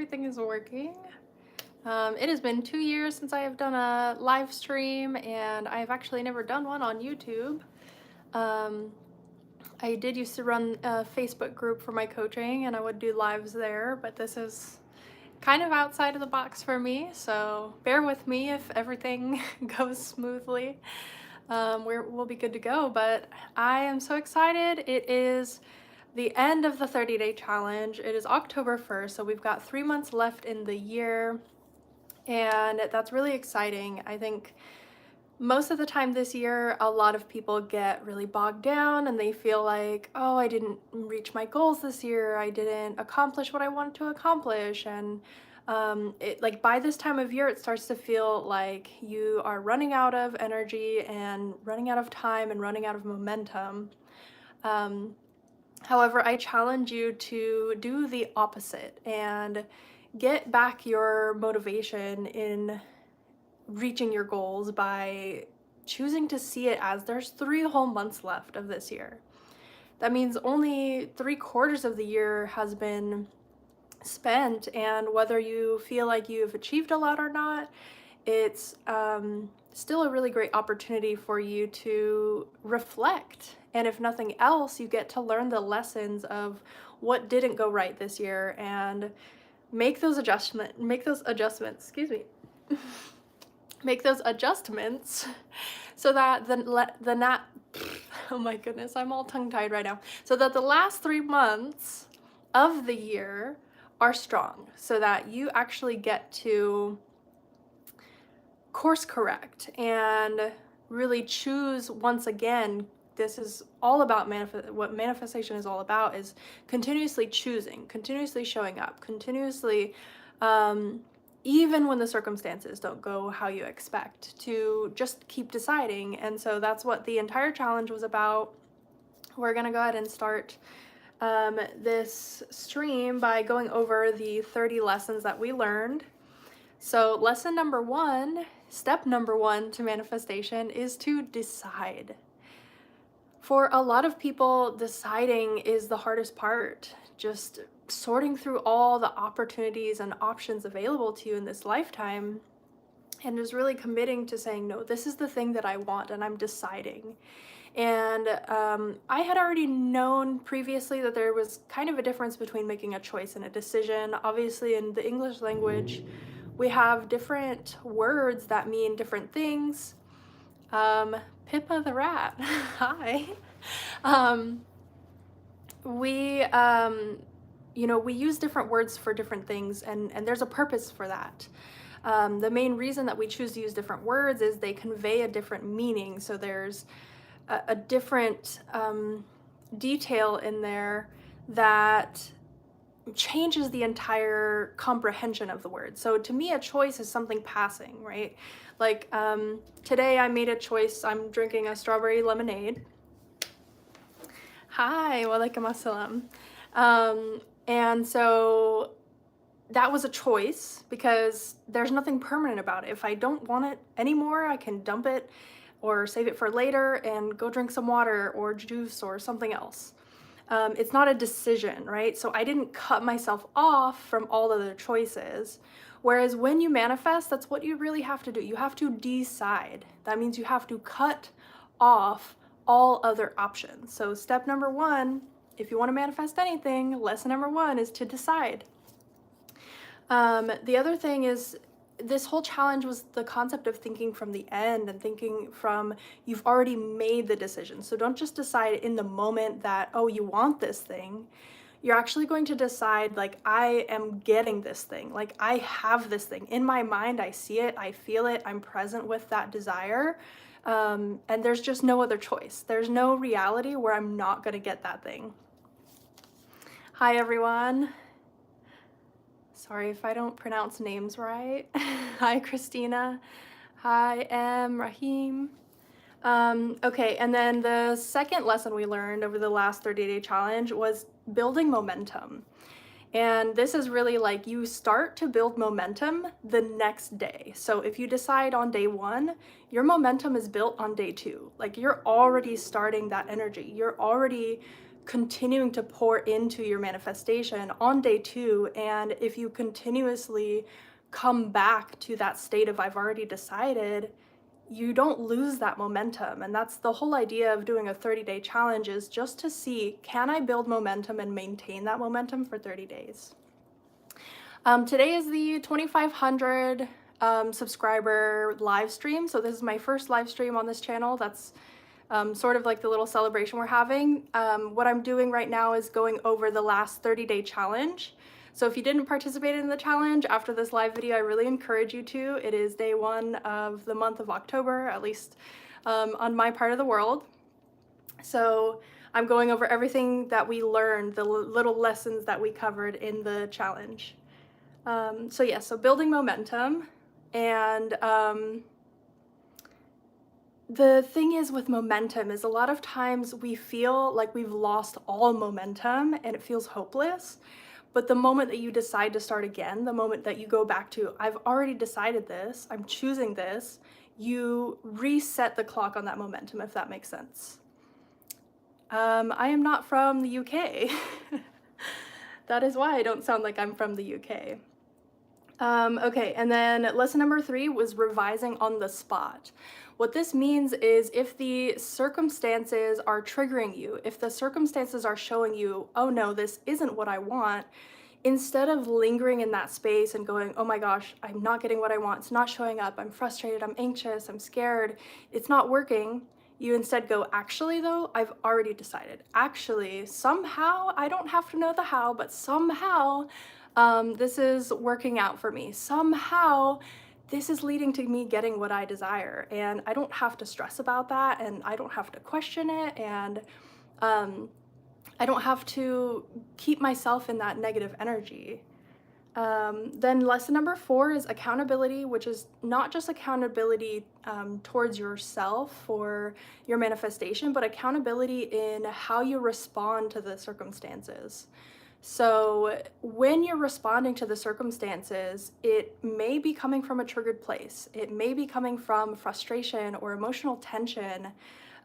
everything is working. It has been 2 years since I have done a live stream, and I've actually never done one on YouTube. Um, I did used to run a Facebook group for my coaching, and I would do lives there, but this is kind of outside of the box for me, so bear with me if everything goes smoothly. We'll be good to go, but I am so excited. It is the end of the 30-day challenge. It is October 1st, so we've got 3 months left in the year, and that's really exciting. I think most of the time this year, a lot of people get really bogged down and they feel like, oh, I didn't reach my goals this year. I didn't accomplish what I wanted to accomplish. And like by this time of year, it starts to feel like you are running out of energy and running out of time and running out of momentum. Um, However, I challenge you to do the opposite and get back your motivation in reaching your goals by choosing to see it as there's 3 whole months left of this year. That means only 3/4 of the year has been spent, and whether you feel like you've achieved a lot or not, it's still a really great opportunity for you to reflect. And if nothing else, you get to learn the lessons of what didn't go right this year and make those adjustments, excuse me. Make those adjustments so that oh my goodness, I'm all tongue-tied right now. So that the last 3 months of the year are strong, so that you actually get to course correct and really choose once again. This is all about what manifestation is all about, is continuously choosing, continuously showing up, continuously even when the circumstances don't go how you expect, to just keep deciding. And so that's what the entire challenge was about. We're gonna go ahead and start this stream by going over the 30 lessons that we learned. So lesson number one, step number one to manifestation, is to decide. For a lot of people, deciding is the hardest part. Just sorting through all the opportunities and options available to you in this lifetime, and just really committing to saying, no, this is the thing that I want, and I'm deciding. And I had already known previously that there was kind of a difference between making a choice and a decision. Obviously, in the English language, we have different words that mean different things. Pippa the rat, hi. We we use different words for different things, and there's a purpose for that. The main reason that we choose to use different words is they convey a different meaning. So there's a different detail in there that changes the entire comprehension of the word. So to me, a choice is something passing, right? Like today I made a choice. I'm drinking a strawberry lemonade. Hi, walaikum assalam. And so that was a choice because there's nothing permanent about it. If I don't want it anymore, I can dump it or save it for later and go drink some water or juice or something else. It's not a decision, right? So I didn't cut myself off from all other choices. Whereas when you manifest, that's what you really have to do. You have to decide. That means you have to cut off all other options. So step number one, if you want to manifest anything, lesson number one is to decide. The other thing is, this whole challenge was the concept of thinking from the end and thinking from, you've already made the decision. So don't just decide in the moment that, oh, you want this thing. You're actually going to decide, like, I am getting this thing. Like, I have this thing. In my mind, I see it, I feel it, I'm present with that desire. And there's just no other choice. There's no reality where I'm not gonna get that thing. Hi, everyone. Sorry if I don't pronounce names right. Hi, Christina. Hi, Rahim. Okay, and then the second lesson we learned over the last 30-day challenge was building momentum. And this is really like, you start to build momentum the next day. So if you decide on day one, your momentum is built on day two. Like, you're already starting that energy. You're already continuing to pour into your manifestation on day 2, and if you continuously come back to that state of I've already decided, you don't lose that momentum. And that's the whole idea of doing a 30-day challenge, is just to see, can I build momentum and maintain that momentum for 30 days? Today is the 2,500 subscriber live stream. So this is my first live stream on this channel. That's sort of like the little celebration we're having. What I'm doing right now is going over the last 30-day challenge. So if you didn't participate in the challenge after this live video, I really encourage you to. It is day 1 of the month of October, at least on my part of the world. So I'm going over everything that we learned, the little lessons that we covered in the challenge. So building momentum. And the thing is with momentum is a lot of times we feel like we've lost all momentum and it feels hopeless. But the moment that you decide to start again, the moment that you go back to, I've already decided this, I'm choosing this, you reset the clock on that momentum, if that makes sense. I am not from the UK. That is why I don't sound like I'm from the UK. Okay, and then lesson number 3 was revising on the spot. What this means is if the circumstances are triggering you, if the circumstances are showing you, oh no, this isn't what I want, instead of lingering in that space and going, oh my gosh, I'm not getting what I want, it's not showing up, I'm frustrated, I'm anxious, I'm scared, it's not working, you instead go, actually though, I've already decided. Actually, somehow, I don't have to know the how, but somehow this is working out for me. Somehow this is leading to me getting what I desire, and I don't have to stress about that, and I don't have to question it, and I don't have to keep myself in that negative energy. Then lesson number 4 is accountability, which is not just accountability towards yourself for your manifestation, but accountability in how you respond to the circumstances. So when you're responding to the circumstances, it may be coming from a triggered place. It may be coming from frustration or emotional tension.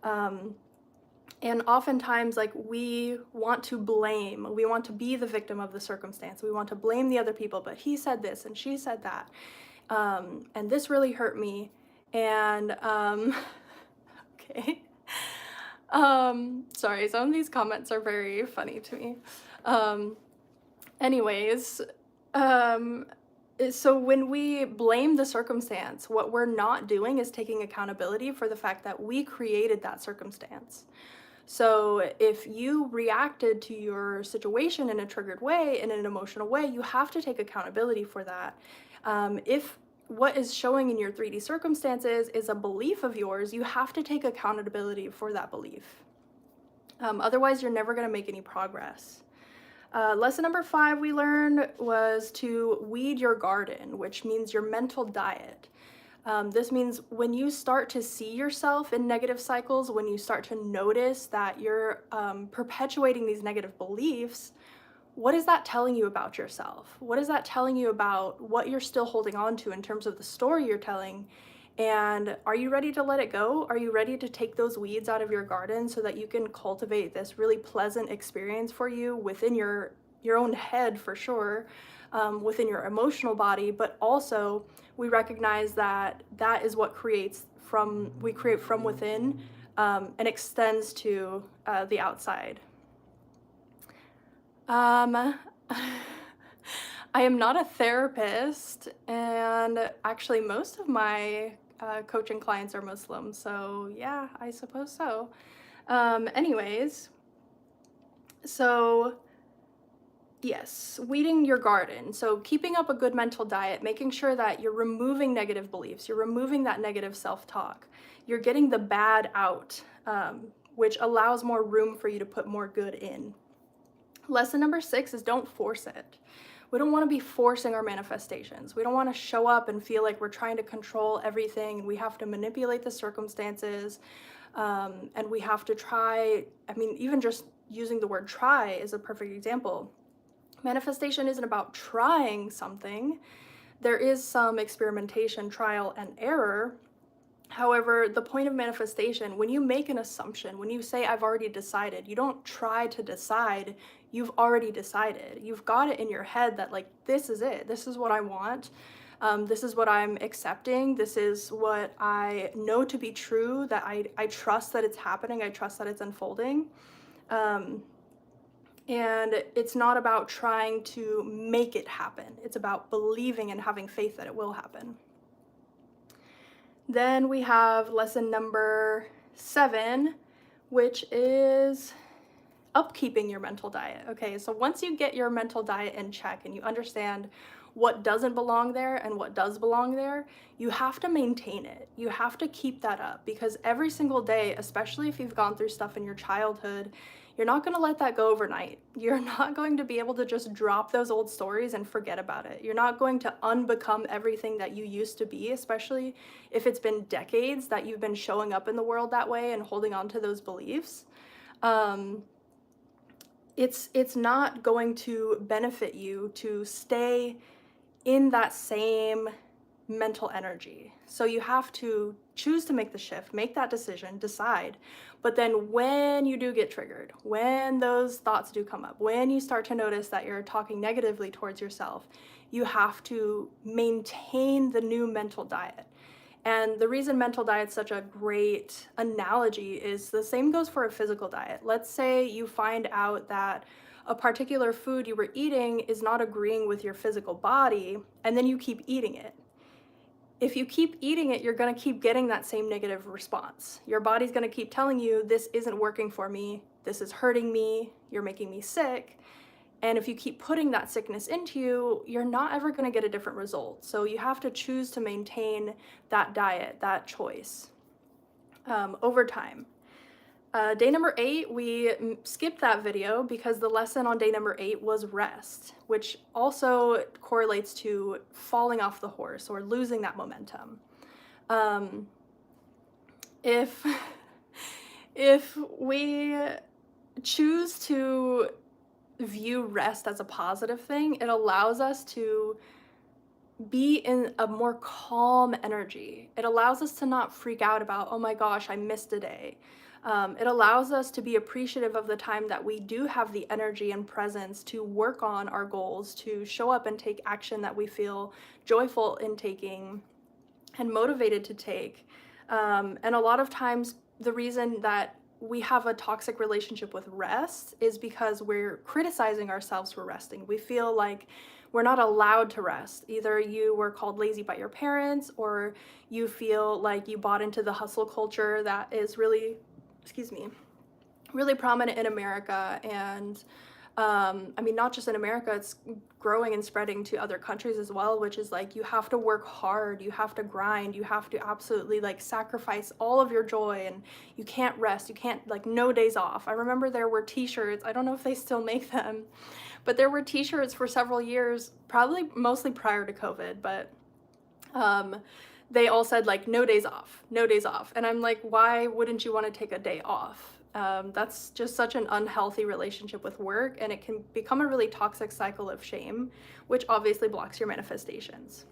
And oftentimes, like, we want to blame, we want to be the victim of the circumstance. We want to blame the other people, but he said this and she said that. And this really hurt me. And, okay. Sorry, some of these comments are very funny to me. Anyways, so when we blame the circumstance, what we're not doing is taking accountability for the fact that we created that circumstance. So if you reacted to your situation in a triggered way, in an emotional way, you have to take accountability for that. If what is showing in your 3D circumstances is a belief of yours, you have to take accountability for that belief. Otherwise, you're never going to make any progress. Lesson number 5 we learned was to weed your garden, which means your mental diet. This means when you start to see yourself in negative cycles, when you start to notice that you're perpetuating these negative beliefs, what is that telling you about yourself? What is that telling you about what you're still holding on to in terms of the story you're telling? And are you ready to let it go? Are you ready to take those weeds out of your garden so that you can cultivate this really pleasant experience for you within your own head, for sure, within your emotional body, but also we recognize that that is what we create from within and extends to the outside. I am not a therapist, and actually most of my coaching clients are Muslim, so yeah, I suppose so. Anyways, so yes, weeding your garden. So keeping up a good mental diet, making sure that you're removing negative beliefs, you're removing that negative self-talk, you're getting the bad out, which allows more room for you to put more good in. Lesson number 6 is don't force it. We don't want to be forcing our manifestations. We don't want to show up and feel like we're trying to control everything. We have to manipulate the circumstances, and we have to try. I mean, even just using the word try is a perfect example. Manifestation isn't about trying something. There is some experimentation, trial, and error, However, the point of manifestation, when you make an assumption, when you say, I've already decided, you don't try to decide, you've already decided. You've got it in your head that, like, this is it, this is what I want, this is what I'm accepting, this is what I know to be true, that I trust that it's happening, I trust that it's unfolding. Um, and it's not about trying to make it happen, it's about believing and having faith that it will happen. Then we have lesson number 7, which is upkeeping your mental diet. Okay, so once you get your mental diet in check and you understand what doesn't belong there and what does belong there, you have to maintain it. You have to keep that up, because every single day, especially if you've gone through stuff in your childhood, you're not going to let that go overnight. You're not going to be able to just drop those old stories and forget about it. You're not going to unbecome everything that you used to be, especially if it's been decades that you've been showing up in the world that way and holding on to those beliefs. It's not going to benefit you to stay in that same mental energy. So you have to choose to make the shift, make that decision, decide. But then when you do get triggered, when those thoughts do come up, when you start to notice that you're talking negatively towards yourself, you have to maintain the new mental diet. And the reason mental diet's such a great analogy is the same goes for a physical diet. Let's say you find out that a particular food you were eating is not agreeing with your physical body, and then you keep eating it. If you keep eating it, you're going to keep getting that same negative response. Your body's going to keep telling you, this isn't working for me, this is hurting me, you're making me sick. And if you keep putting that sickness into you, you're not ever going to get a different result. So you have to choose to maintain that diet, that choice, over time. Day number 8, we skipped that video because the lesson on day number 8 was rest, which also correlates to falling off the horse or losing that momentum. If we choose to view rest as a positive thing, it allows us to be in a more calm energy. It allows us to not freak out about, oh my gosh, I missed a day. It allows us to be appreciative of the time that we do have the energy and presence to work on our goals, to show up and take action that we feel joyful in taking and motivated to take. And a lot of times, the reason that we have a toxic relationship with rest is because we're criticizing ourselves for resting. We feel like we're not allowed to rest. Either you were called lazy by your parents, or you feel like you bought into the hustle culture that is really, really prominent in America. And I mean, not just in America, it's growing and spreading to other countries as well, which is like, you have to work hard, you have to grind, you have to absolutely like sacrifice all of your joy, and you can't rest, you can't, like, no days off. I remember there were t-shirts, I don't know if they still make them, but there were t-shirts for several years, probably mostly prior to COVID, but they all said like, no days off, no days off. And I'm like, why wouldn't you want to take a day off? That's just such an unhealthy relationship with work, and it can become a really toxic cycle of shame, which obviously blocks your manifestations.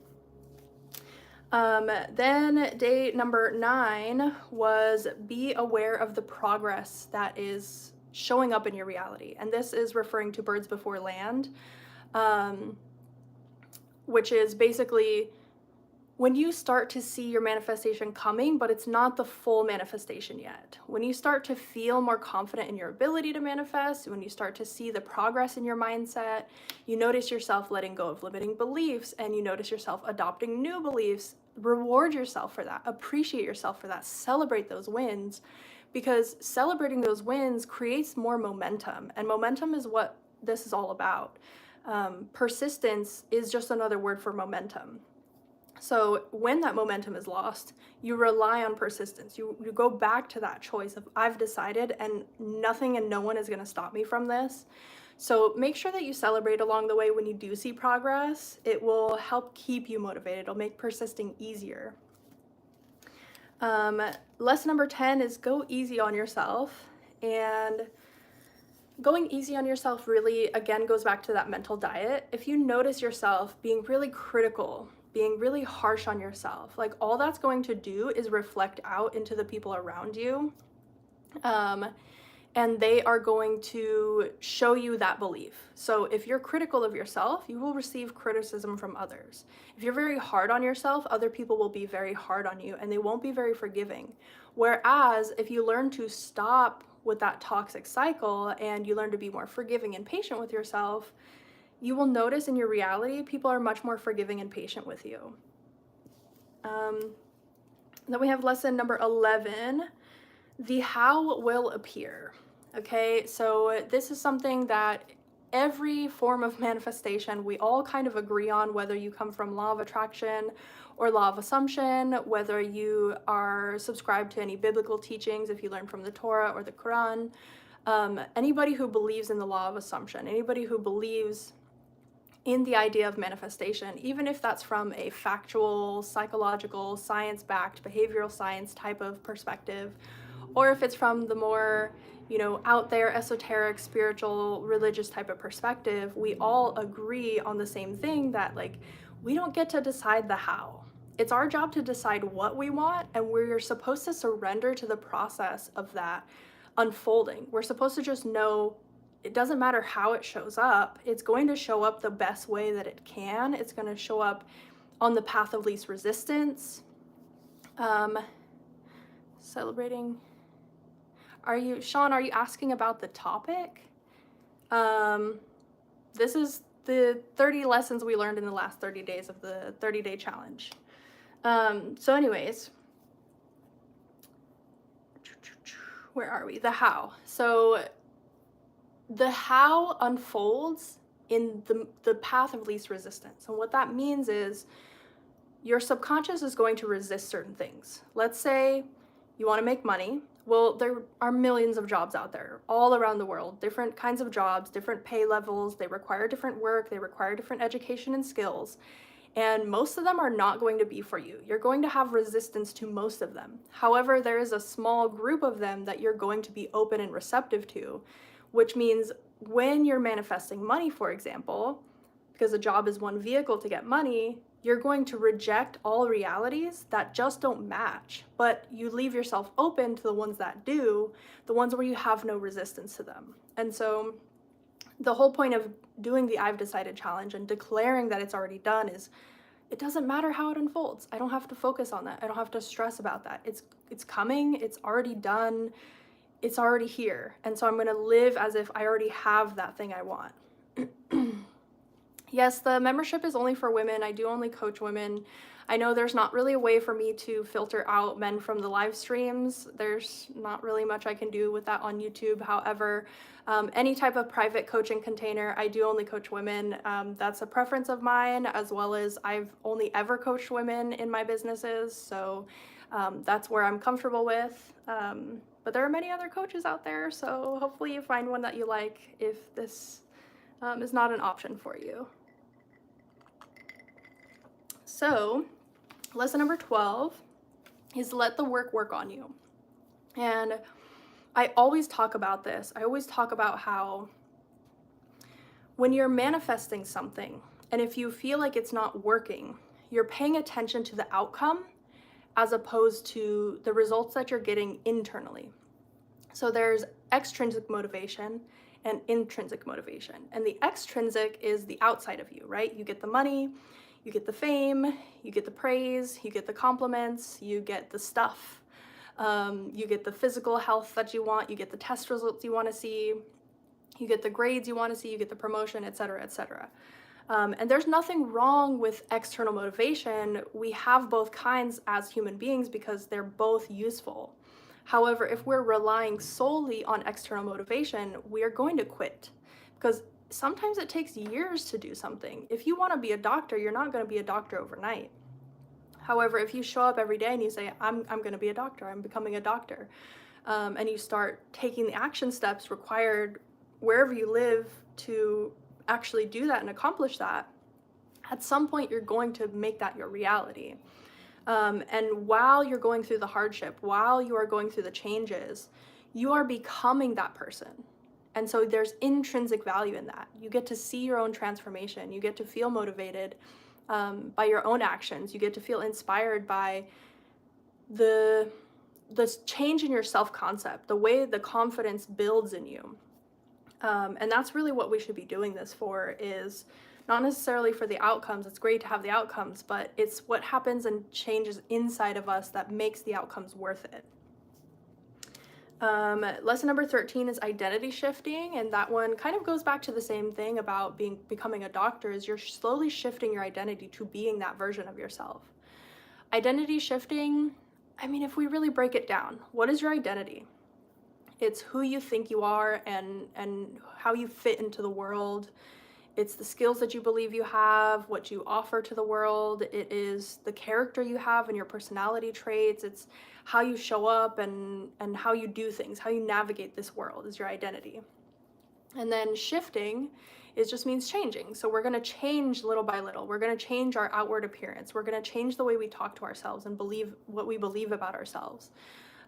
Then day number 9 was be aware of the progress that is showing up in your reality. And this is referring to birds before land, which is basically when you start to see your manifestation coming, but it's not the full manifestation yet. When you start to feel more confident in your ability to manifest, when you start to see the progress in your mindset, you notice yourself letting go of limiting beliefs, and you notice yourself adopting new beliefs. Reward yourself for that, appreciate yourself for that, celebrate those wins, because celebrating those wins creates more momentum, and momentum is what this is all about. Persistence is just another word for momentum. So when that momentum is lost, you rely on persistence. You go back to that choice of, I've decided, and nothing and no one is going to stop me from this. So make sure that you celebrate along the way when you do see progress. It will help keep you motivated. It'll make persisting easier. Lesson number 10 is go easy on yourself. And going easy on yourself really, again, goes back to that mental diet. If you notice yourself being really critical being really harsh on yourself, like all that's going to do is reflect out into the people around you. And they are going to show you that belief. So if you're critical of yourself, you will receive criticism from others. If you're very hard on yourself, other people will be very hard on you and they won't be very forgiving. Whereas if you learn to stop with that toxic cycle and you learn to be more forgiving and patient with yourself, you will notice in your reality, people are much more forgiving and patient with you. Then we have lesson number 11, the how will appear. Okay, so this is something that every form of manifestation we all kind of agree on, whether you come from law of attraction or law of assumption, whether you are subscribed to any biblical teachings, if you learn from the Torah or the Quran. Anybody who believes in the law of assumption, anybody who believes in the idea of manifestation, even if that's from a factual, psychological, science-backed, behavioral science type of perspective, or if it's from the more, out there, esoteric, spiritual, religious type of perspective, we all agree on the same thing, that like, we don't get to decide the how. It's our job to decide what we want, and we're supposed to surrender to the process of that unfolding. We're supposed to just know it doesn't matter how it shows up, it's going to show up the best way that it can. It's going to show up on the path of least resistance. Celebrating. Sean, are you asking about the topic? This is the 30 lessons we learned in the last 30 days of the 30-day challenge. So anyways, where are we? The how. So the how unfolds in the path of least resistance. And what that means is your subconscious is going to resist certain things. Let's say you want to make money. Well, there are millions of jobs out there all around the world, different kinds of jobs, different pay levels. They require different work. They require different education and skills. And most of them are not going to be for you. You're going to have resistance to most of them. However, there is a small group of them that you're going to be open and receptive to, which means when you're manifesting money, for example, because a job is one vehicle to get money, you're going to reject all realities that just don't match, but you leave yourself open to the ones that do, the ones where you have no resistance to them. And so the whole point of doing the I've decided challenge and declaring that it's already done is, it doesn't matter how it unfolds. I don't have to focus on that. I don't have to stress about that. It's coming, it's already done, it's already here. And so I'm going to live as if I already have that thing I want. Yes, the membership is only for women. I do only coach women. I know there's not really a way for me to filter out men from the live streams. There's not really much I can do with that on YouTube. However, any type of private coaching container, I do only coach women. That's a preference of mine, as well as I've only ever coached women in my businesses. So that's where I'm comfortable with. But there are many other coaches out there. So hopefully you find one that you like if this is not an option for you. So, lesson number 12 is let the work on you. And I always talk about this. I always talk about how when you're manifesting something, and if you feel like it's not working, you're paying attention to the outcome as opposed to the results that you're getting internally. So there's extrinsic motivation and intrinsic motivation. And the extrinsic is the outside of you, right? You get the money, you get the fame, you get the praise, you get the compliments, you get the stuff, you get the physical health that you want, you get the test results you want to see, you get the grades you want to see, you get the promotion, etc., etc. And there's nothing wrong with external motivation. We have both kinds as human beings because they're both useful. However, if we're relying solely on external motivation, we are going to quit, because sometimes it takes years to do something. If you want to be a doctor, you're not going to be a doctor overnight. However, if you show up every day and you say, I'm going to be a doctor, I'm becoming a doctor, and you start taking the action steps required wherever you live to actually do that and accomplish that, at some point you're going to make that your reality. And while you're going through the hardship, while you are going through the changes, you are becoming that person. And so there's intrinsic value in that. You get to see your own transformation. You get to feel motivated. by your own actions. You get to feel inspired by the change in your self-concept, the way the confidence builds in you. And that's really what we should be doing this for, is not necessarily for the outcomes. It's great to have the outcomes, but it's what happens and changes inside of us that makes the outcomes worth it. Lesson number 13 is identity shifting, and that one kind of goes back to the same thing about becoming a doctor. Is you're slowly shifting your identity to being that version of yourself. Identity shifting, I mean, if we really break it down, what is your identity? It's who you think you are and how you fit into the world. It's the skills that you believe you have, what you offer to the world. It is the character you have and your personality traits. It's how you show up and how you do things, how you navigate this world is your identity. And then shifting just means changing. So we're going to change little by little. We're going to change our outward appearance. We're going to change the way we talk to ourselves and believe what we believe about ourselves.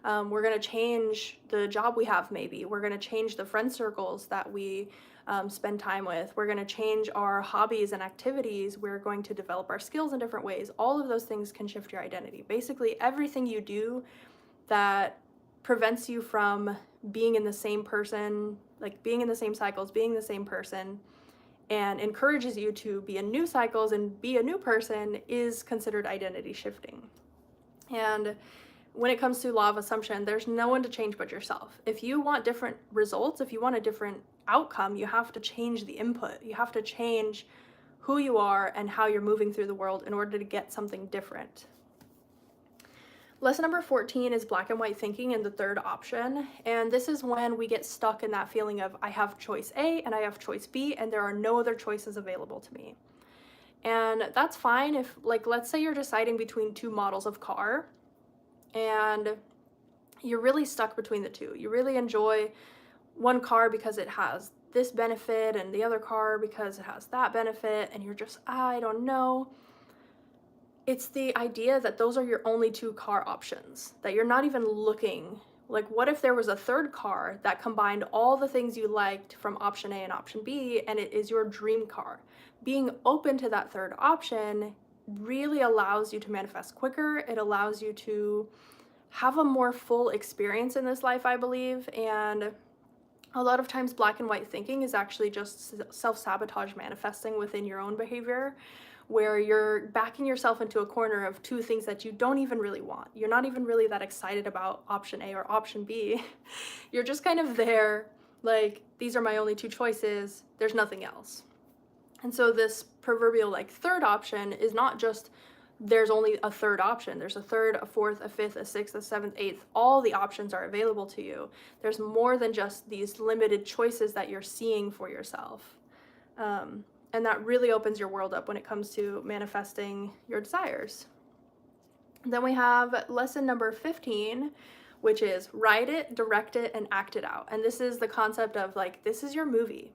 We're going to change the job we have, maybe. We're going to change the friend circles that we spend time with. We're going to change our hobbies and activities. We're going to develop our skills in different ways. All of those things can shift your identity. Basically, everything you do that prevents you from being in the same person, like being in the same cycles, being the same person, and encourages you to be in new cycles and be a new person, is considered identity shifting. And when it comes to law of assumption, there's no one to change but yourself. If you want different results, if you want a different outcome, you have to change the input. You have to change who you are and how you're moving through the world in order to get something different. Lesson number 14 is black and white thinking and the third option. And this is when we get stuck in that feeling of I have choice A and I have choice B and there are no other choices available to me. And that's fine if, like, let's say you're deciding between two models of car and you're really stuck between the two. You really enjoy one car because it has this benefit and the other car because it has that benefit, and you're just, I don't know. It's the idea that those are your only two car options, that you're not even looking. Like, what if there was a third car that combined all the things you liked from option A and option B, and it is your dream car? Being open to that third option really allows you to manifest quicker. It allows you to have a more full experience in this life, I believe. And a lot of times black and white thinking is actually just self-sabotage manifesting within your own behavior, where you're backing yourself into a corner of two things that you don't even really want. You're not even really that excited about option A or option B. You're just kind of there, like, these are my only two choices, there's nothing else. And so this proverbial like third option is not just there's only a third option. There's a third, a fourth, a fifth, a sixth, a seventh, eighth. All the options are available to you. There's more than just these limited choices that you're seeing for yourself. And that really opens your world up when it comes to manifesting your desires. Then we have lesson number 15, which is write it, direct it, and act it out. And this is the concept of, like, this is your movie.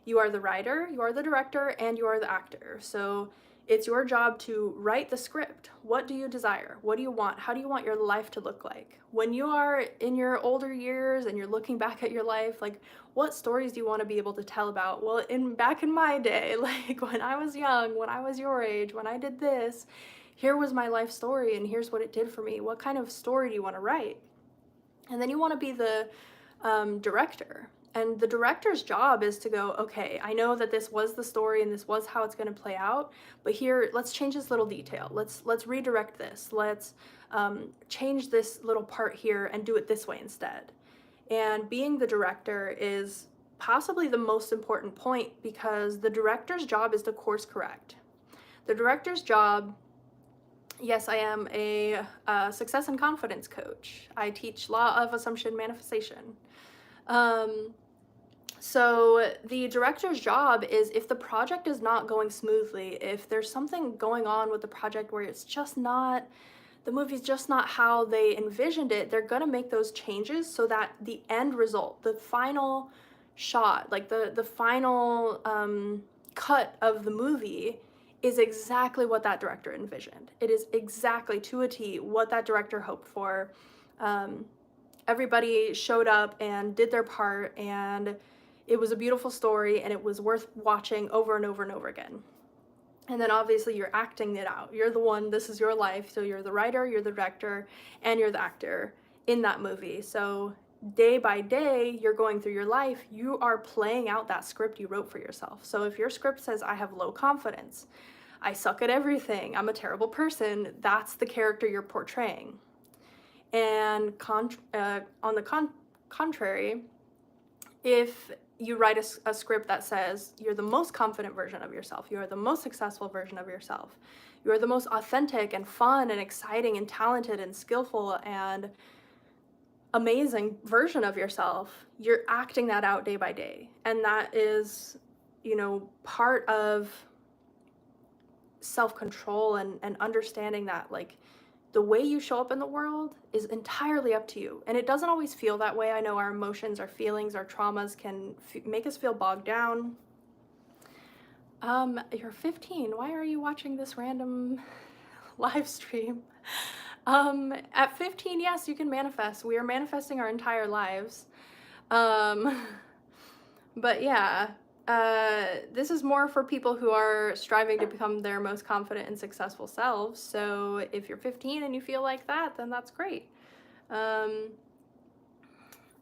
You are the writer, you are the director, and you are the actor. So it's your job to write the script. What do you desire? What do you want? How do you want your life to look like? When you are in your older years and you're looking back at your life, like, what stories do you want to be able to tell about? Well, back in my day, like when I was young, when I was your age, when I did this, here was my life story and here's what it did for me. What kind of story do you want to write? And then you want to be the director. And the director's job is to go, okay, I know that this was the story and this was how it's going to play out, but here, let's change this little detail. Let's redirect this. Let's change this little part here and do it this way instead. And being the director is possibly the most important point, because the director's job is to course correct. The director's job, yes, I am a success and confidence coach. I teach law of assumption manifestation. So the director's job is, if the project is not going smoothly, if there's something going on with the project where it's just not, the movie's just not how they envisioned it, they're gonna make those changes so that the end result, the final shot, like the final cut of the movie is exactly what that director envisioned. It is exactly to a T what that director hoped for. Everybody showed up and did their part, and it was a beautiful story, and it was worth watching over and over and over again. And then obviously you're acting it out. You're the one, this is your life. So you're the writer, you're the director, and you're the actor in that movie. So day by day, you're going through your life, you are playing out that script you wrote for yourself. So if your script says, I have low confidence, I suck at everything, I'm a terrible person, that's the character you're portraying. And on the contrary, if you write a script that says you're the most confident version of yourself, you are the most successful version of yourself, you are the most authentic and fun and exciting and talented and skillful and amazing version of yourself, you're acting that out day by day. And that is, you know, part of self-control and understanding that, like, the way you show up in the world is entirely up to you. And it doesn't always feel that way. I know our emotions, our feelings, our traumas can make us feel bogged down. You're 15. Why are you watching this random live stream? At 15, yes, you can manifest. We are manifesting our entire lives. But yeah, this is more for people who are striving to become their most confident and successful selves. So if you're 15 and you feel like that, then that's great.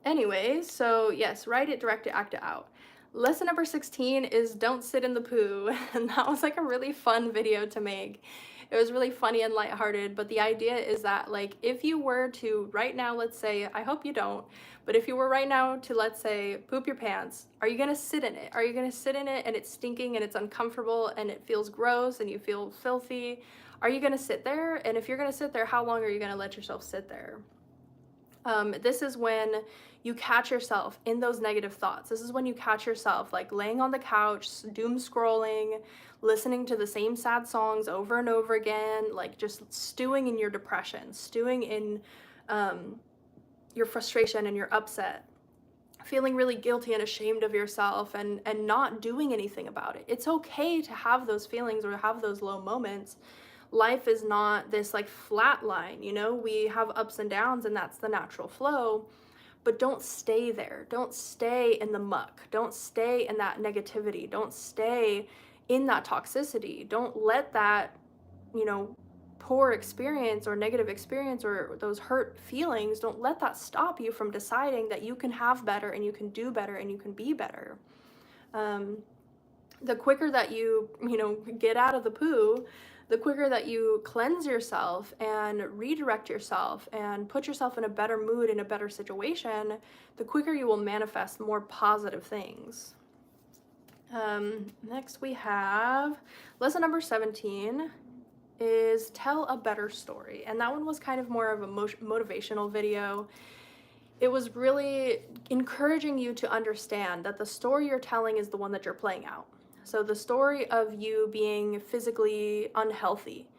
Anyways, so yes, write it, direct it, act it out. Lesson number 16 is don't sit in the poo. And that was like a really fun video to make. It was really funny and lighthearted, but the idea is that, like, if you were to right now, let's say, I hope you don't, but if you were right now to, let's say, poop your pants, are you gonna sit in it? Are you gonna sit in it and it's stinking and it's uncomfortable and it feels gross and you feel filthy? Are you gonna sit there? And if you're gonna sit there, how long are you gonna let yourself sit there? This is when you catch yourself in those negative thoughts. This is when you catch yourself like laying on the couch, doom scrolling, listening to the same sad songs over and over again, like just stewing in your depression, stewing in your frustration and your upset, feeling really guilty and ashamed of yourself and not doing anything about it. It's okay to have those feelings or have those low moments. Life is not this like flat line, you know, we have ups and downs and that's the natural flow, but don't stay there. Don't stay in the muck. Don't stay in that negativity. Don't stay in that toxicity. Don't let that, you know, poor experience or negative experience or those hurt feelings, don't let that stop you from deciding that you can have better and you can do better and you can be better. The quicker that you know, get out of the poo, the quicker that you cleanse yourself and redirect yourself and put yourself in a better mood, in a better situation, the quicker you will manifest more positive things. Next we have lesson number 17 is tell a better story. And that one was kind of more of a motivational video. It was really encouraging you to understand that the story you're telling is the one that you're playing out. So the story of you being physically unhealthy,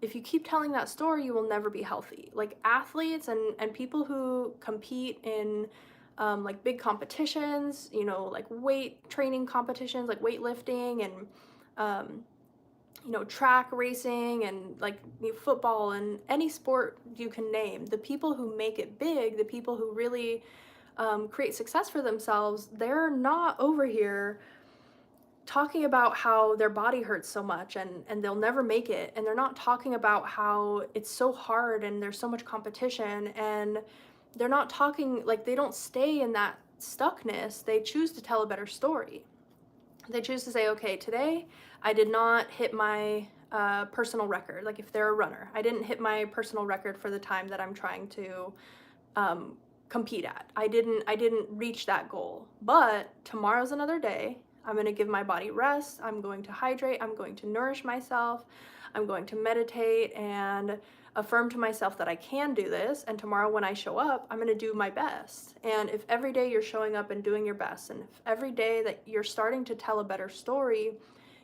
if you keep telling that story, you will never be healthy. Like athletes and people who compete in like big competitions, you know, like weight training competitions, like weightlifting and you know, track racing and like football and any sport you can name, the people who make it big, the people who really create success for themselves, they're not over here talking about how their body hurts so much and they'll never make it. And they're not talking about how it's so hard and there's so much competition. And they're not talking, like, they don't stay in that stuckness. They choose to tell a better story. They choose to say, okay, today I did not hit my personal record. Like if they're a runner, I didn't hit my personal record for the time that I'm trying to compete at. I didn't reach that goal, but tomorrow's another day. I'm going to give my body rest. I'm going to hydrate. I'm going to nourish myself. I'm going to meditate and affirm to myself that I can do this. And tomorrow when I show up, I'm going to do my best. And if every day you're showing up and doing your best, and if every day that you're starting to tell a better story,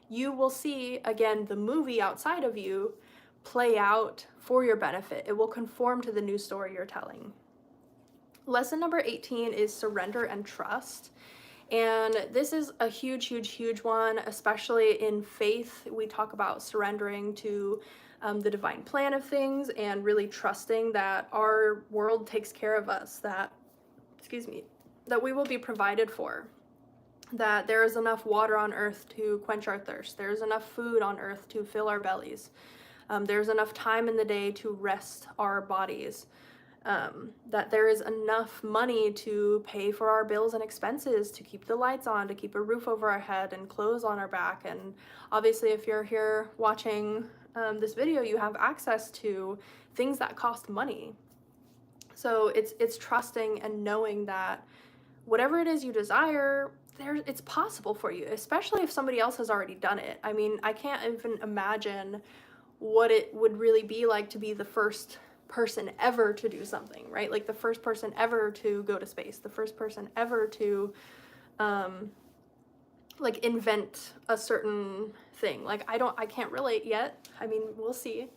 you will see, again, the movie outside of you play out for your benefit. It will conform to the new story you're telling. Lesson number 18 is surrender and trust. And this is a huge, huge, huge one, especially in faith. We talk about surrendering to the divine plan of things and really trusting that our world takes care of us, that, that we will be provided for. that there is enough water on earth to quench our thirst. There's enough food on earth to fill our bellies. There's enough time in the day to rest our bodies. That there is enough money to pay for our bills and expenses, to keep the lights on, to keep a roof over our head and clothes on our back. And obviously, if you're here watching this video, you have access to things that cost money. So it's trusting and knowing that whatever it is you desire, it's possible for you, especially if somebody else has already done it. I mean, I can't even imagine what it would really be like to be the first person ever to do something, right? Like the first person ever to go to space, the first person ever to like invent a certain thing. Like I can't relate yet. I mean, we'll see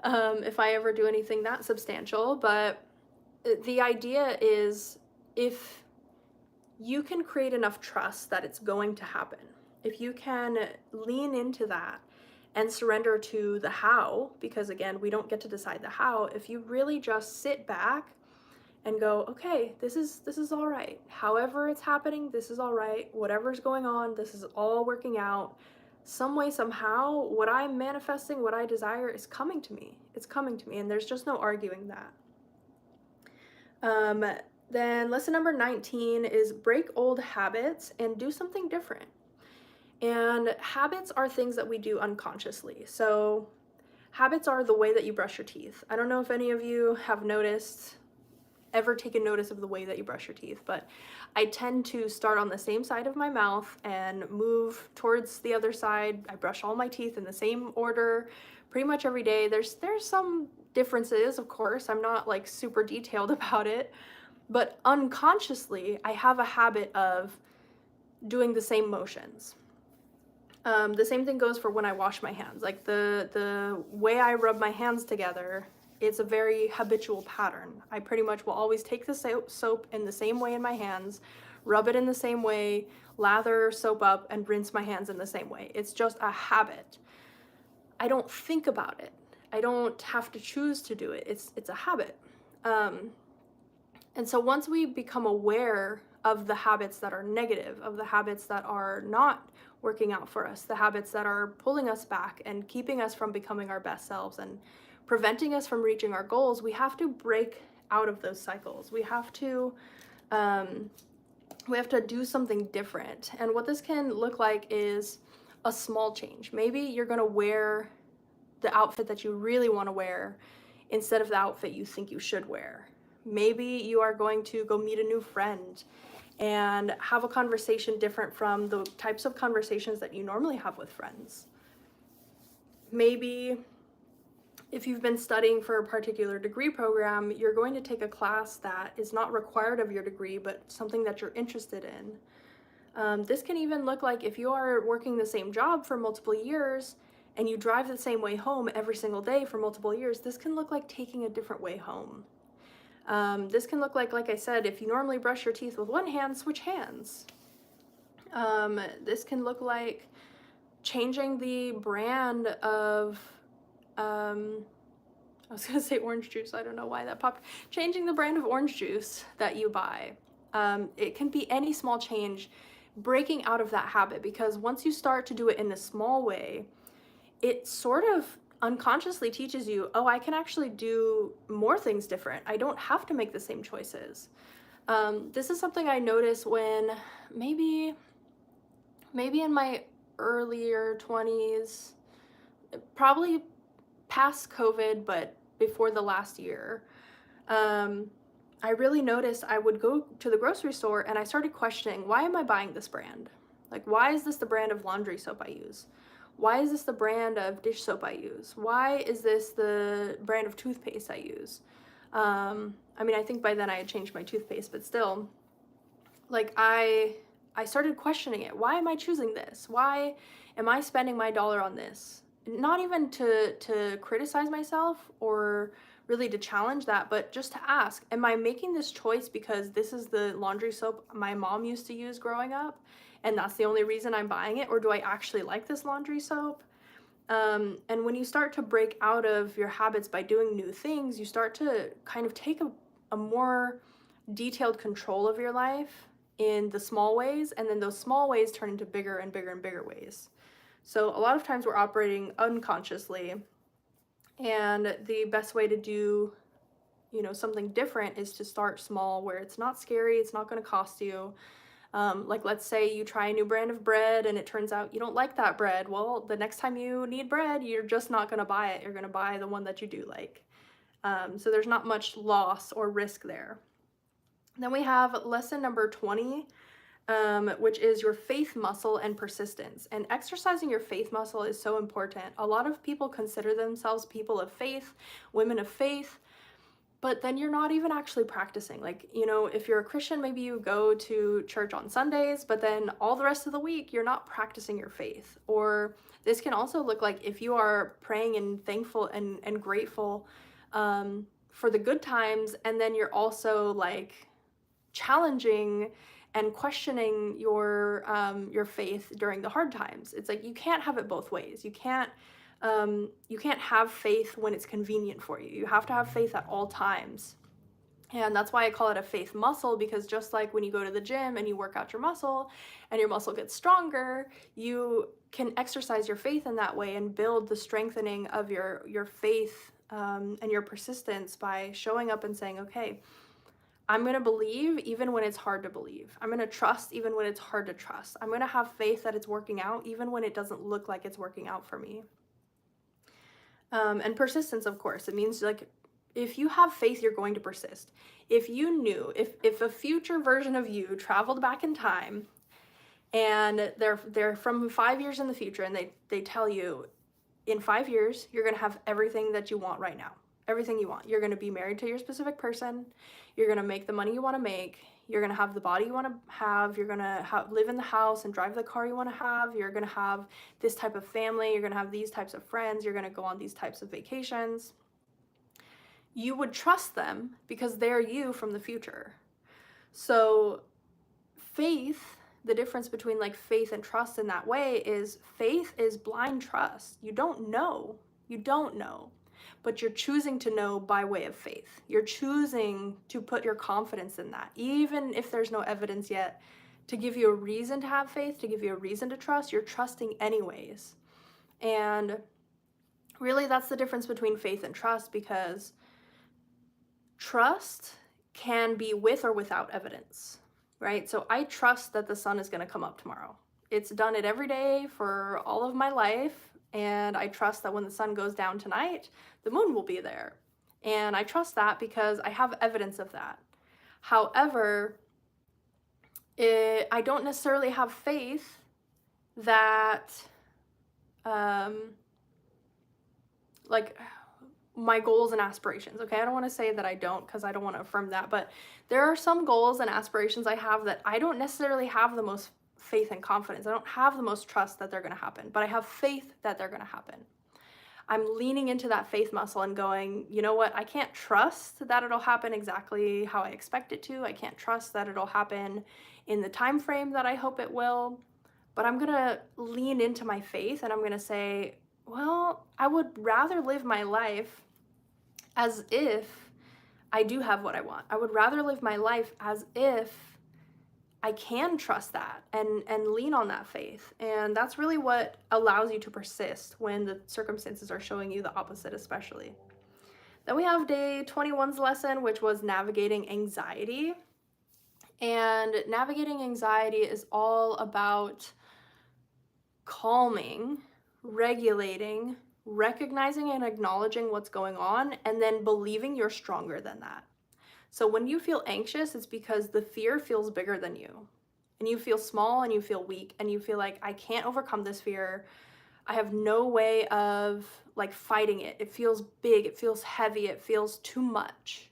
if I ever do anything that substantial, but the idea is, if you can create enough trust that it's going to happen, if you can lean into that and surrender to the how, because again, we don't get to decide the how. If you really just sit back and go, okay, this is all right. However it's happening, this is all right. Whatever's going on, this is all working out. Some way, somehow, what I'm manifesting, what I desire is coming to me. It's coming to me, and there's just no arguing that. Then lesson number 19 is break old habits and do something different. And habits are things that we do unconsciously. So habits are the way that you brush your teeth. I don't know if any of you have ever taken notice of the way that you brush your teeth, but I tend to start on the same side of my mouth and move towards the other side. I brush all my teeth in the same order pretty much every day. There's some differences, of course. I'm not like super detailed about it, but unconsciously, I have a habit of doing the same motions. The same thing goes for when I wash my hands. Like the way I rub my hands together, it's a very habitual pattern. I pretty much will always take the soap in the same way in my hands, rub it in the same way, lather soap up, and rinse my hands in the same way. It's just a habit. I don't think about it. I don't have to choose to do it. It's a habit. And so once we become aware of the habits that are negative, of the habits that are not working out for us, the habits that are pulling us back and keeping us from becoming our best selves and preventing us from reaching our goals, we have to break out of those cycles. We have to do something different. And what this can look like is a small change. Maybe you're going to wear the outfit that you really want to wear instead of the outfit you think you should wear. Maybe you are going to go meet a new friend and have a conversation different from the types of conversations that you normally have with friends. Maybe if you've been studying for a particular degree program, you're going to take a class that is not required of your degree, but something that you're interested in. This can even look like if you are working the same job for multiple years and you drive the same way home every single day for multiple years, this can look like taking a different way home. This can look like I said, if you normally brush your teeth with one hand, switch hands. This can look like changing the brand of, I was gonna say orange juice, I don't know why that popped. Changing the brand of orange juice that you buy. It can be any small change, breaking out of that habit, because once you start to do it in a small way, it sort of unconsciously teaches you, oh, I can actually do more things different. I don't have to make the same choices. This is something I noticed when maybe in my earlier 20s, probably past COVID, but before the last year. I really noticed I would go to the grocery store and I started questioning, why am I buying this brand? Like, why is this the brand of laundry soap I use? Why is this the brand of dish soap I use? Why is this the brand of toothpaste I use? I mean, I think by then I had changed my toothpaste, but still, like I started questioning it. Why am I choosing this? Why am I spending my dollar on this? Not even to criticize myself or really to challenge that, but just to ask, am I making this choice because this is the laundry soap my mom used to use growing up, and that's the only reason I'm buying it? Or do I actually like this laundry soap? And when you start to break out of your habits by doing new things, you start to kind of take a more detailed control of your life in the small ways, and then those small ways turn into bigger and bigger and bigger ways. So a lot of times we're operating unconsciously, and the best way to do, something different is to start small, where it's not scary, it's not going to cost you. Like, let's say you try a new brand of bread and it turns out you don't like that bread. Well, the next time you need bread, you're just not going to buy it. You're going to buy the one that you do like. So there's not much loss or risk there. Then we have lesson number 20, which is your faith muscle and persistence. And exercising your faith muscle is so important. A lot of people consider themselves people of faith, women of faith, but then you're not even actually practicing. Like, if you're a Christian, maybe you go to church on Sundays, but then all the rest of the week, you're not practicing your faith. Or this can also look like if you are praying and thankful and grateful for the good times, and then you're also like challenging and questioning your faith during the hard times. It's like you can't have it both ways. You can't have faith when it's convenient for you. You have to have faith at all times. And that's why I call it a faith muscle, because just like when you go to the gym and you work out your muscle and your muscle gets stronger, you can exercise your faith in that way and build the strengthening of your faith and your persistence by showing up and saying, okay, I'm going to believe even when it's hard to believe. I'm going to trust even when it's hard to trust. I'm going to have faith that it's working out even when it doesn't look like it's working out for me. And persistence, of course, it means like if you have faith, you're going to persist. If you knew, if a future version of you traveled back in time and they're from 5 years in the future, and they tell you in 5 years, you're going to have everything that you want right now. Everything you want. You're going to be married to your specific person. You're going to make the money you want to make. You're going to have the body you want to have. You're going to live in the house and drive the car you want to have. You're going to have this type of family. You're going to have these types of friends. You're going to go on these types of vacations. You would trust them because they're you from the future. So faith, the difference between like faith and trust in that way is faith is blind trust. You don't know. But you're choosing to know by way of faith. You're choosing to put your confidence in that, even if there's no evidence yet to give you a reason to have faith, to give you a reason to trust. You're trusting anyways. And really, that's the difference between faith and trust, because trust can be with or without evidence, right? So I trust that the sun is going to come up tomorrow. It's done it every day for all of my life. And I trust that when the sun goes down tonight, the moon will be there. And I trust that because I have evidence of that. However, I don't necessarily have faith that, like, my goals and aspirations, okay? I don't want to say that I don't, because I don't want to affirm that, but there are some goals and aspirations I have that I don't necessarily have the most faith and confidence. I don't have the most trust that they're going to happen, but I have faith that they're going to happen. I'm leaning into that faith muscle and going, you know what? I can't trust that it'll happen exactly how I expect it to. I can't trust that it'll happen in the time frame that I hope it will, but I'm going to lean into my faith, and I'm going to say, well, I would rather live my life as if I do have what I want. I would rather live my life as if I can trust that and lean on that faith. And that's really what allows you to persist when the circumstances are showing you the opposite, especially. Then we have day 21's lesson, which was navigating anxiety. And navigating anxiety is all about calming, regulating, recognizing and acknowledging what's going on, and then believing you're stronger than that. So when you feel anxious, it's because the fear feels bigger than you, and you feel small and you feel weak and you feel like, I can't overcome this fear. I have no way of like fighting it. It feels big, it feels heavy, it feels too much.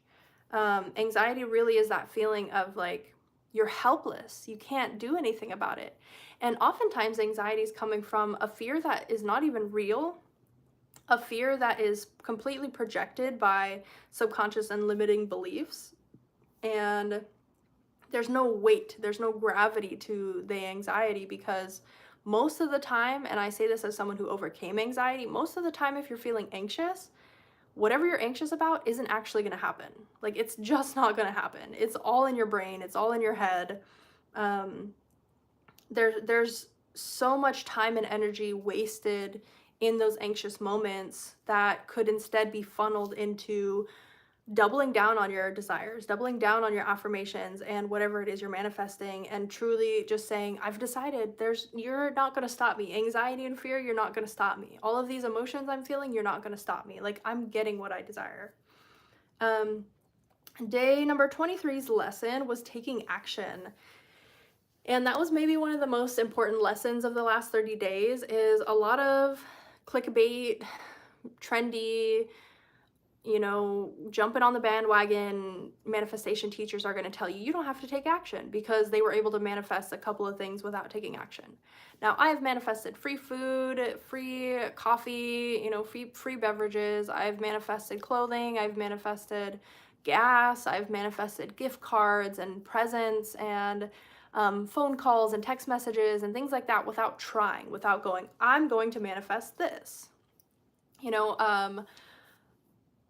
Anxiety really is that feeling of like, you're helpless. You can't do anything about it. And oftentimes anxiety is coming from a fear that is not even real, a fear that is completely projected by subconscious and limiting beliefs. And there's no weight, there's no gravity to the anxiety, because most of the time, and I say this as someone who overcame anxiety, most of the time if you're feeling anxious, whatever you're anxious about isn't actually going to happen. Like, it's just not going to happen. It's all in your brain, it's all in your head. There's so much time and energy wasted in those anxious moments that could instead be funneled into doubling down on your desires, doubling down on your affirmations and whatever it is you're manifesting, and truly just saying, I've decided you're not going to stop me. Anxiety and fear, you're not going to stop me. All of these emotions I'm feeling, you're not going to stop me. Like, I'm getting what I desire. Day number 23's lesson was taking action. And that was maybe one of the most important lessons of the last 30 days is a lot of clickbait, trendy, jumping on the bandwagon manifestation teachers are going to tell you you don't have to take action because they were able to manifest a couple of things without taking action. Now, I have manifested free food, free coffee, free beverages. I've manifested clothing. I've manifested gas. I've manifested gift cards and presents and phone calls and text messages and things like that without trying, without going, I'm going to manifest this.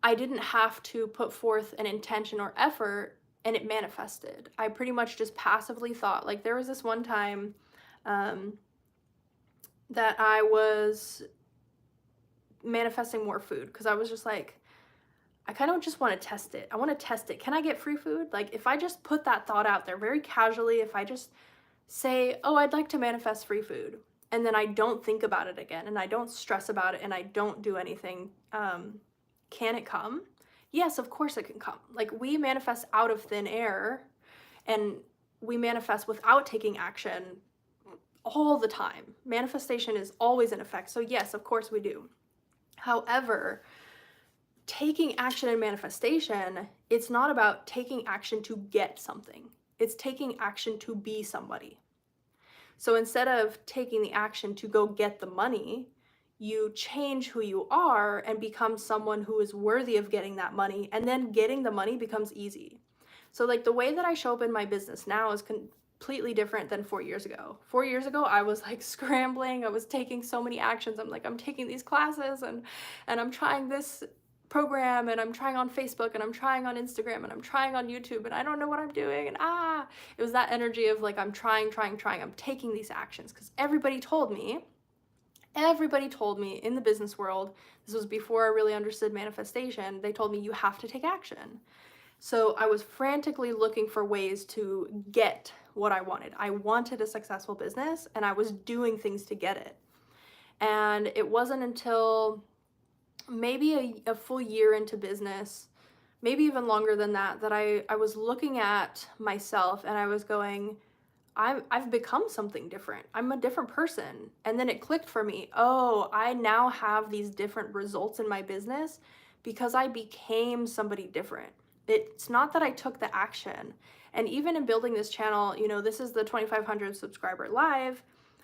I didn't have to put forth an intention or effort and it manifested. I pretty much just passively thought. Like, there was this one time that I was manifesting more food because I was just like, I kind of just want to test it. I want to test it. Can I get free food? Like, if I just put that thought out there very casually, if I just say, oh, I'd like to manifest free food, and then I don't think about it again and I don't stress about it and I don't do anything, can it come? Yes, of course it can come. Like, we manifest out of thin air and we manifest without taking action all the time. Manifestation is always in effect. So yes, of course we do. However, taking action in manifestation, it's not about taking action to get something. It's taking action to be somebody. So instead of taking the action to go get the money, you change who you are and become someone who is worthy of getting that money, and then getting the money becomes easy. So like, the way that I show up in my business now is completely different than 4 years ago. 4 years ago, I was like scrambling. I was taking so many actions. I'm like, I'm taking these classes and I'm trying this program and I'm trying on Facebook and I'm trying on Instagram and I'm trying on YouTube and I don't know what I'm doing, and it was that energy of like, I'm trying, I'm taking these actions because everybody told me in the business world, this was before I really understood manifestation, they told me you have to take action. So I was frantically looking for ways to get what I wanted. I wanted a successful business and I was doing things to get it. And it wasn't until maybe a full year into business, maybe even longer than that, that I was looking at myself and I was going, I've become something different. I'm a different person. And then it clicked for me. Oh, I now have these different results in my business because I became somebody different. It's not that I took the action. And even in building this channel, this is the 2,500 subscriber live.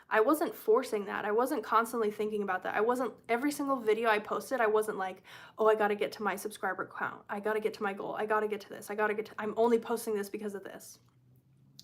I wasn't forcing that. I wasn't constantly thinking about that. Every single video I posted, I wasn't like, oh, I got to get to my subscriber count. I got to get to my goal. I got to get to this. I'm only posting this because of this.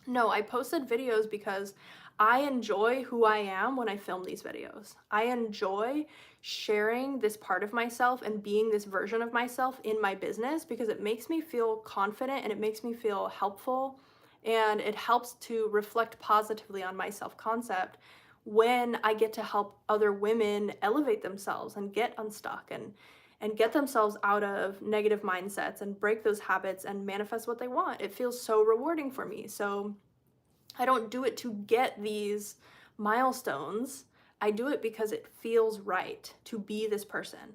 No, I posted videos because I enjoy who I am when I film these videos. I enjoy sharing this part of myself and being this version of myself in my business because it makes me feel confident and it makes me feel helpful, and it helps to reflect positively on my self-concept when I get to help other women elevate themselves and get unstuck and get themselves out of negative mindsets and break those habits and manifest what they want. It feels so rewarding for me. So I don't do it to get these milestones. I do it because it feels right to be this person.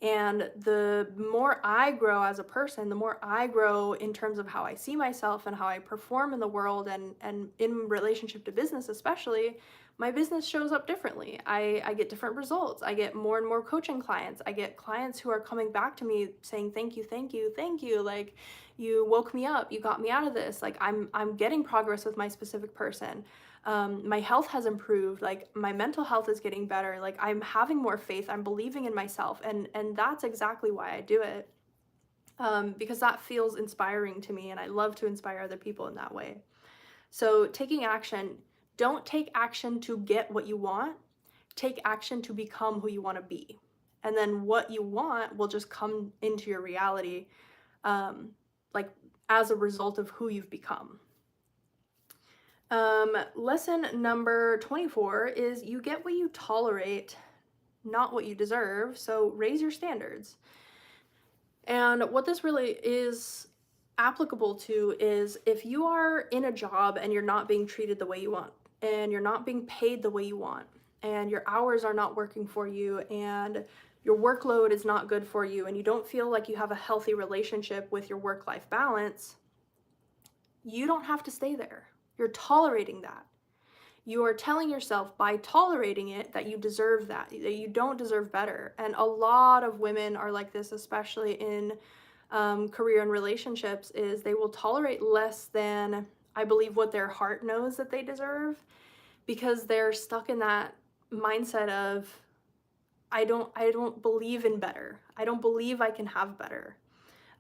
And the more I grow as a person, the more I grow in terms of how I see myself and how I perform in the world and in relationship to business especially, my business shows up differently. I get different results. I get more and more coaching clients. I get clients who are coming back to me saying, thank you, thank you, thank you. Like, you woke me up, you got me out of this. Like, I'm getting progress with my specific person. My health has improved. Like, my mental health is getting better. Like, I'm having more faith. I'm believing in myself. And that's exactly why I do it. Because that feels inspiring to me and I love to inspire other people in that way. So taking action, don't take action to get what you want. Take action to become who you want to be. And then what you want will just come into your reality, like as a result of who you've become. Lesson number 24 is you get what you tolerate, not what you deserve. So raise your standards. And what this really is applicable to is if you are in a job and you're not being treated the way you want, and you're not being paid the way you want, and your hours are not working for you, and your workload is not good for you, and you don't feel like you have a healthy relationship with your work-life balance, you don't have to stay there. You're tolerating that. You are telling yourself by tolerating it that you deserve that you don't deserve better. And a lot of women are like this, especially in career and relationships, is they will tolerate less than, I believe, what their heart knows that they deserve, because they're stuck in that mindset of, I don't believe in better. I don't believe I can have better.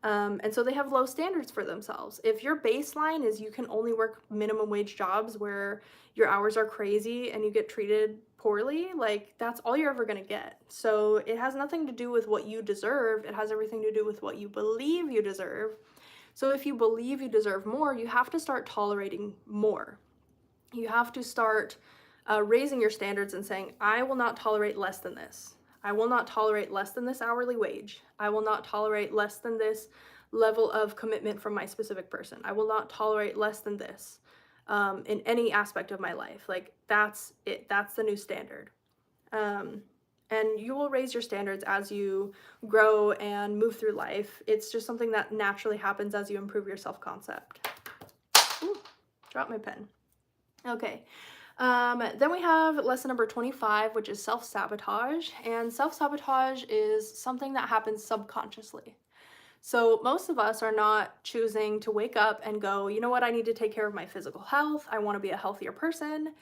And so they have low standards for themselves. If your baseline is you can only work minimum wage jobs where your hours are crazy and you get treated poorly, like that's all you're ever going to get. So it has nothing to do with what you deserve. It has everything to do with what you believe you deserve. So if you believe you deserve more, you have to start tolerating more. You have to start raising your standards and saying, I will not tolerate less than this. I will not tolerate less than this hourly wage. I will not tolerate less than this level of commitment from my specific person. I will not tolerate less than this in any aspect of my life. Like, that's it. That's the new standard. And you will raise your standards as you grow and move through life. It's just something that naturally happens as you improve your self-concept. Ooh, dropped my pen. Okay. Then we have lesson number 25, which is self-sabotage. And self-sabotage is something that happens subconsciously. So most of us are not choosing to wake up and go, you know what, I need to take care of my physical health. I want to be a healthier person.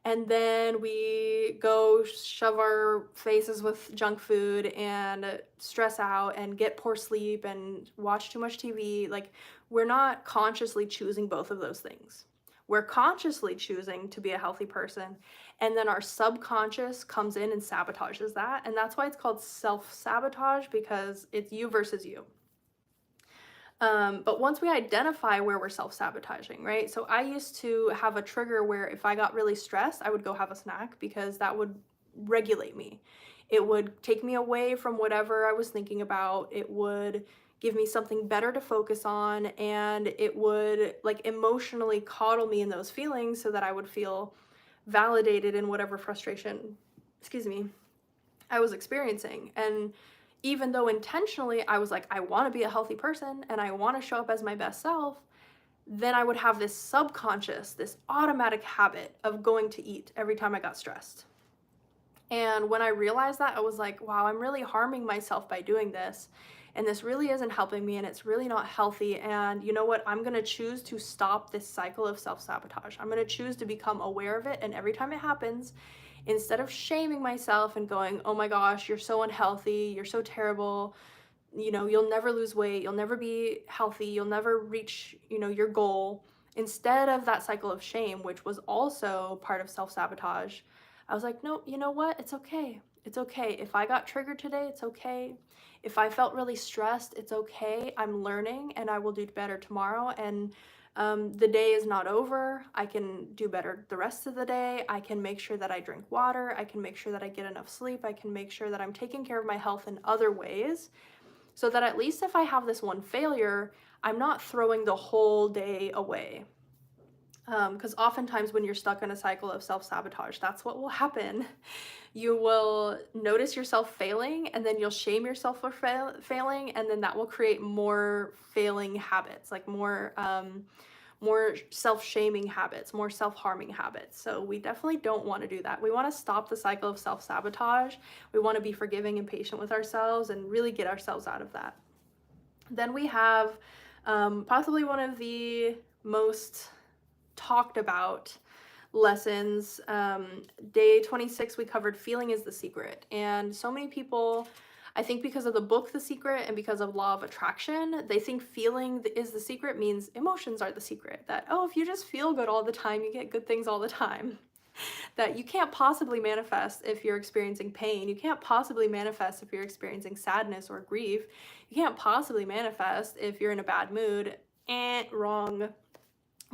And then we go shove our faces with junk food and stress out and get poor sleep and watch too much TV. Like, we're not consciously choosing both of those things. We're consciously choosing to be a healthy person, and then our subconscious comes in and sabotages that. And that's why it's called self-sabotage, because it's you versus you. But once we identify where we're self-sabotaging, right? So I used to have a trigger where if I got really stressed, I would go have a snack because that would regulate me. It would take me away from whatever I was thinking about. It would give me something better to focus on, and it would like emotionally coddle me in those feelings so that I would feel validated in whatever frustration, I was experiencing. And even though intentionally I was like, I want to be a healthy person and I want to show up as my best self, then I would have this subconscious, this automatic habit of going to eat every time I got stressed. And when I realized that, I was like, wow, I'm really harming myself by doing this. And this really isn't helping me, and it's really not healthy. And you know what? I'm going to choose to stop this cycle of self-sabotage. I'm going to choose to become aware of it. And every time it happens, instead of shaming myself and going, oh my gosh, you're so unhealthy, you're so terrible, you know, you'll never lose weight, you'll never be healthy, you'll never reach, you know, your goal. Instead of that cycle of shame, which was also part of self-sabotage, I was like, no, you know what? It's okay. It's okay. If I got triggered today, it's okay. If I felt really stressed, it's okay. I'm learning and I will do better tomorrow. And the day is not over. I can do better the rest of the day. I can make sure that I drink water. I can make sure that I get enough sleep. I can make sure that I'm taking care of my health in other ways, so that at least if I have this one failure, I'm not throwing the whole day away. Because oftentimes when you're stuck in a cycle of self-sabotage, that's what will happen. You will notice yourself failing, and then you'll shame yourself for failing, and then that will create more failing habits, like more self-shaming habits, more self-harming habits. So we definitely don't want to do that. We want to stop the cycle of self-sabotage. We want to be forgiving and patient with ourselves and really get ourselves out of that. Then we have possibly one of the most talked about lessons. Day 26, we covered feeling is the secret. And so many people, I think because of the book The Secret and because of law of attraction, they think feeling is the secret means emotions are the secret. That, oh, if you just feel good all the time, you get good things all the time. That you can't possibly manifest if you're experiencing pain. You can't possibly manifest if you're experiencing sadness or grief. You can't possibly manifest if you're in a bad mood. Wrong.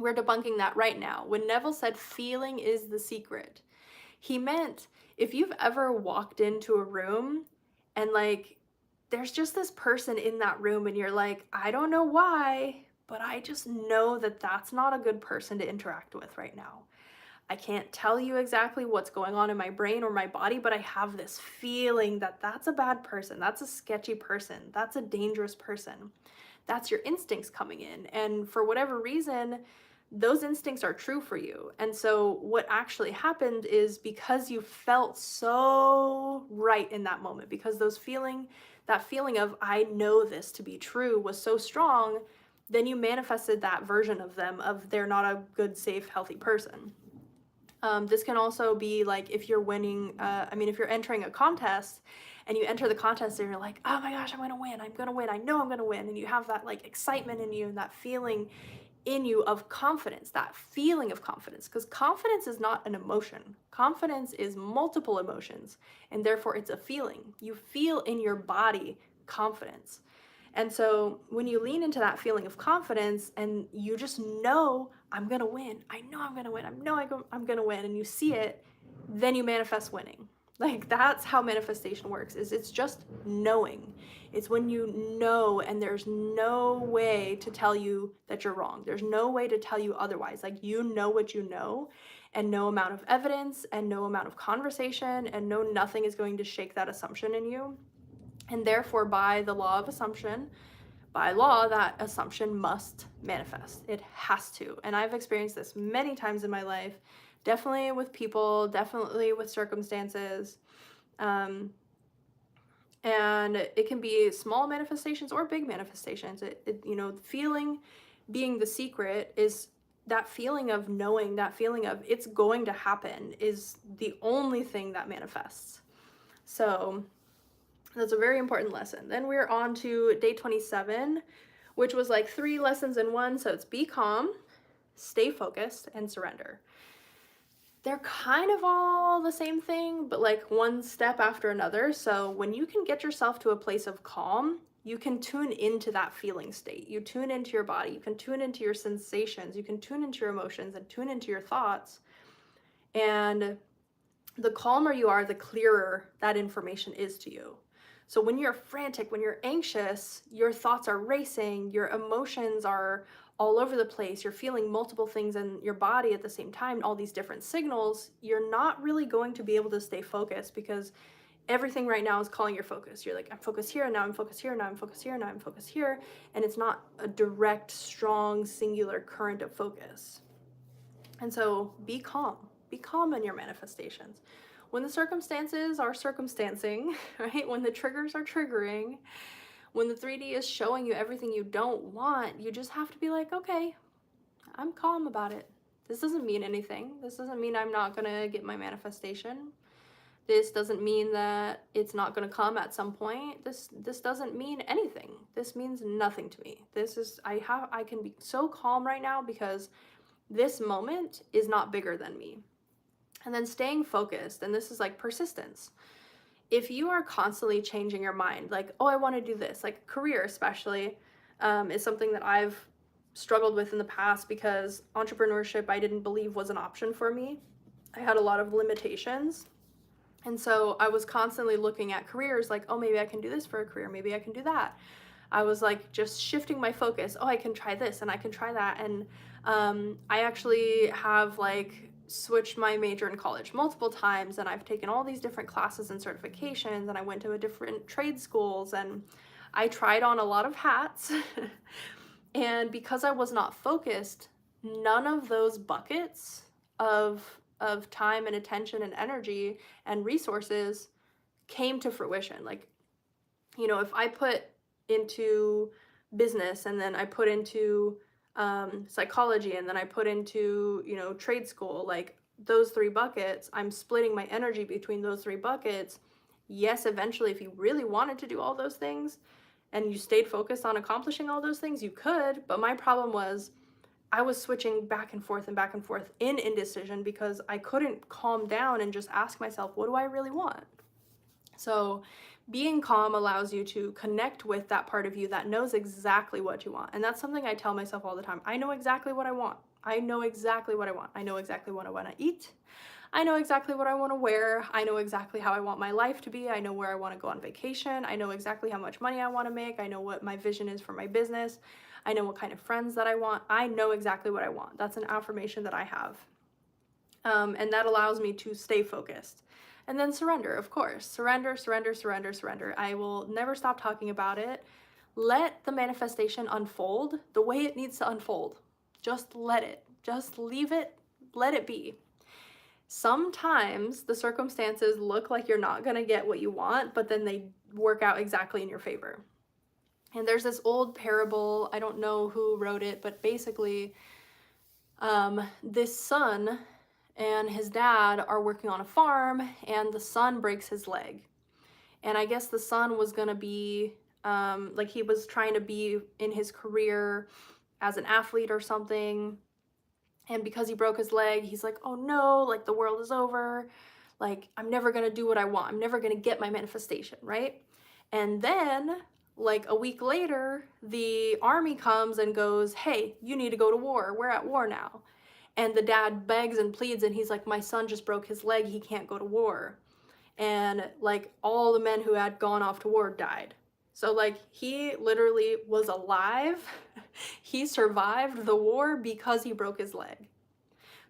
We're debunking that right now. When Neville said feeling is the secret, he meant if you've ever walked into a room and like there's just this person in that room and you're like, I don't know why, but I just know that that's not a good person to interact with right now. I can't tell you exactly what's going on in my brain or my body, but I have this feeling that that's a bad person, that's a sketchy person, that's a dangerous person. That's your instincts coming in. And for whatever reason, those instincts are true for you. And so what actually happened is because you felt so right in that moment, because that feeling of I know this to be true was so strong, then you manifested that version of them of they're not a good, safe, healthy person. This can also be like if you're winning, if you're entering a contest and you enter the contest and you're like, oh my gosh, I'm gonna win, I know I'm gonna win. And you have that like excitement in you and that feeling in you of confidence, that feeling of confidence, because confidence is not an emotion. Confidence is multiple emotions, and therefore it's a feeling. You feel in your body confidence. And so when you lean into that feeling of confidence and you just know, I'm gonna win, I know I'm gonna win, I'm gonna win, and you see it, then you manifest winning. Like that's how manifestation works, is it's just knowing. It's when you know and there's no way to tell you that you're wrong. There's no way to tell you otherwise. Like you know what you know, and no amount of evidence and no amount of conversation and no nothing is going to shake that assumption in you. And therefore, by the law of assumption, by law, that assumption must manifest. It has to. And I've experienced this many times in my life, definitely with people, definitely with circumstances. And it can be small manifestations or big manifestations. Feeling being the secret is that feeling of knowing, that feeling of it's going to happen is the only thing that manifests. So that's a very important lesson. Then we're on to day 27, which was like 3 lessons in one. So it's be calm, stay focused, and surrender. They're kind of all the same thing, but like one step after another. So when you can get yourself to a place of calm, you can tune into that feeling state. You tune into your body, you can tune into your sensations, you can tune into your emotions and tune into your thoughts. And the calmer you are, the clearer that information is to you. So when you're frantic, when you're anxious, your thoughts are racing, your emotions are all over the place, you're feeling multiple things in your body at the same time, all these different signals, you're not really going to be able to stay focused because everything right now is calling your focus. You're like, I'm focused here, now I'm focused here, now I'm focused here, now I'm focused here, and it's not a direct, strong, singular current of focus. And so be calm in your manifestations. When the circumstances are circumstancing, right? When the triggers are triggering, when the 3D is showing you everything you don't want, you just have to be like, okay, I'm calm about it. This doesn't mean anything. This doesn't mean I'm not gonna get my manifestation. This doesn't mean that it's not gonna come at some point. This doesn't mean anything. This means nothing to me. I can be so calm right now because this moment is not bigger than me. And then staying focused, and this is like persistence. If you are constantly changing your mind, like, oh, I want to do this, like career especially, is something that I've struggled with in the past because entrepreneurship I didn't believe was an option for me. I had a lot of limitations. And so I was constantly looking at careers like, oh, maybe I can do this for a career, maybe I can do that. I was like just shifting my focus. Oh, I can try this and I can try that. And I actually have like switched my major in college multiple times, and I've taken all these different classes and certifications, and I went to different trade schools, and I tried on a lot of hats. And because I was not focused, none of those buckets of time and attention and energy and resources came to fruition. Like, if I put into business and then I put into psychology and then I put into, trade school, like those 3 buckets, I'm splitting my energy between those 3 buckets. Yes, eventually, if you really wanted to do all those things and you stayed focused on accomplishing all those things, you could. But my problem was I was switching back and forth in indecision because I couldn't calm down and just ask myself, what do I really want? So being calm allows you to connect with that part of you that knows exactly what you want. And that's something I tell myself all the time. I know exactly what I want. I know exactly what I want. I know exactly what I want to eat. I know exactly what I want to wear. I know exactly how I want my life to be. I know where I want to go on vacation. I know exactly how much money I want to make. I know what my vision is for my business. I know what kind of friends that I want. I know exactly what I want. That's an affirmation that I have. And that allows me to stay focused. And then surrender, of course. Surrender, surrender, surrender, surrender. I will never stop talking about it. Let the manifestation unfold the way it needs to unfold. Just let it. Just leave it. Let it be. Sometimes the circumstances look like you're not going to get what you want, but then they work out exactly in your favor. And there's this old parable, I don't know who wrote it, but basically this son and his dad are working on a farm, and the son breaks his leg. And I guess the son was going to be, like he was trying to be in his career as an athlete or something. And because he broke his leg, he's like, oh no, like the world is over. Like, I'm never going to do what I want. I'm never going to get my manifestation, right? And then, like a week later, the army comes and goes, hey, you need to go to war. We're at war now. And the dad begs and pleads, and he's like, my son just broke his leg. He can't go to war. And like all the men who had gone off to war died. So like he literally was alive. He survived the war because he broke his leg.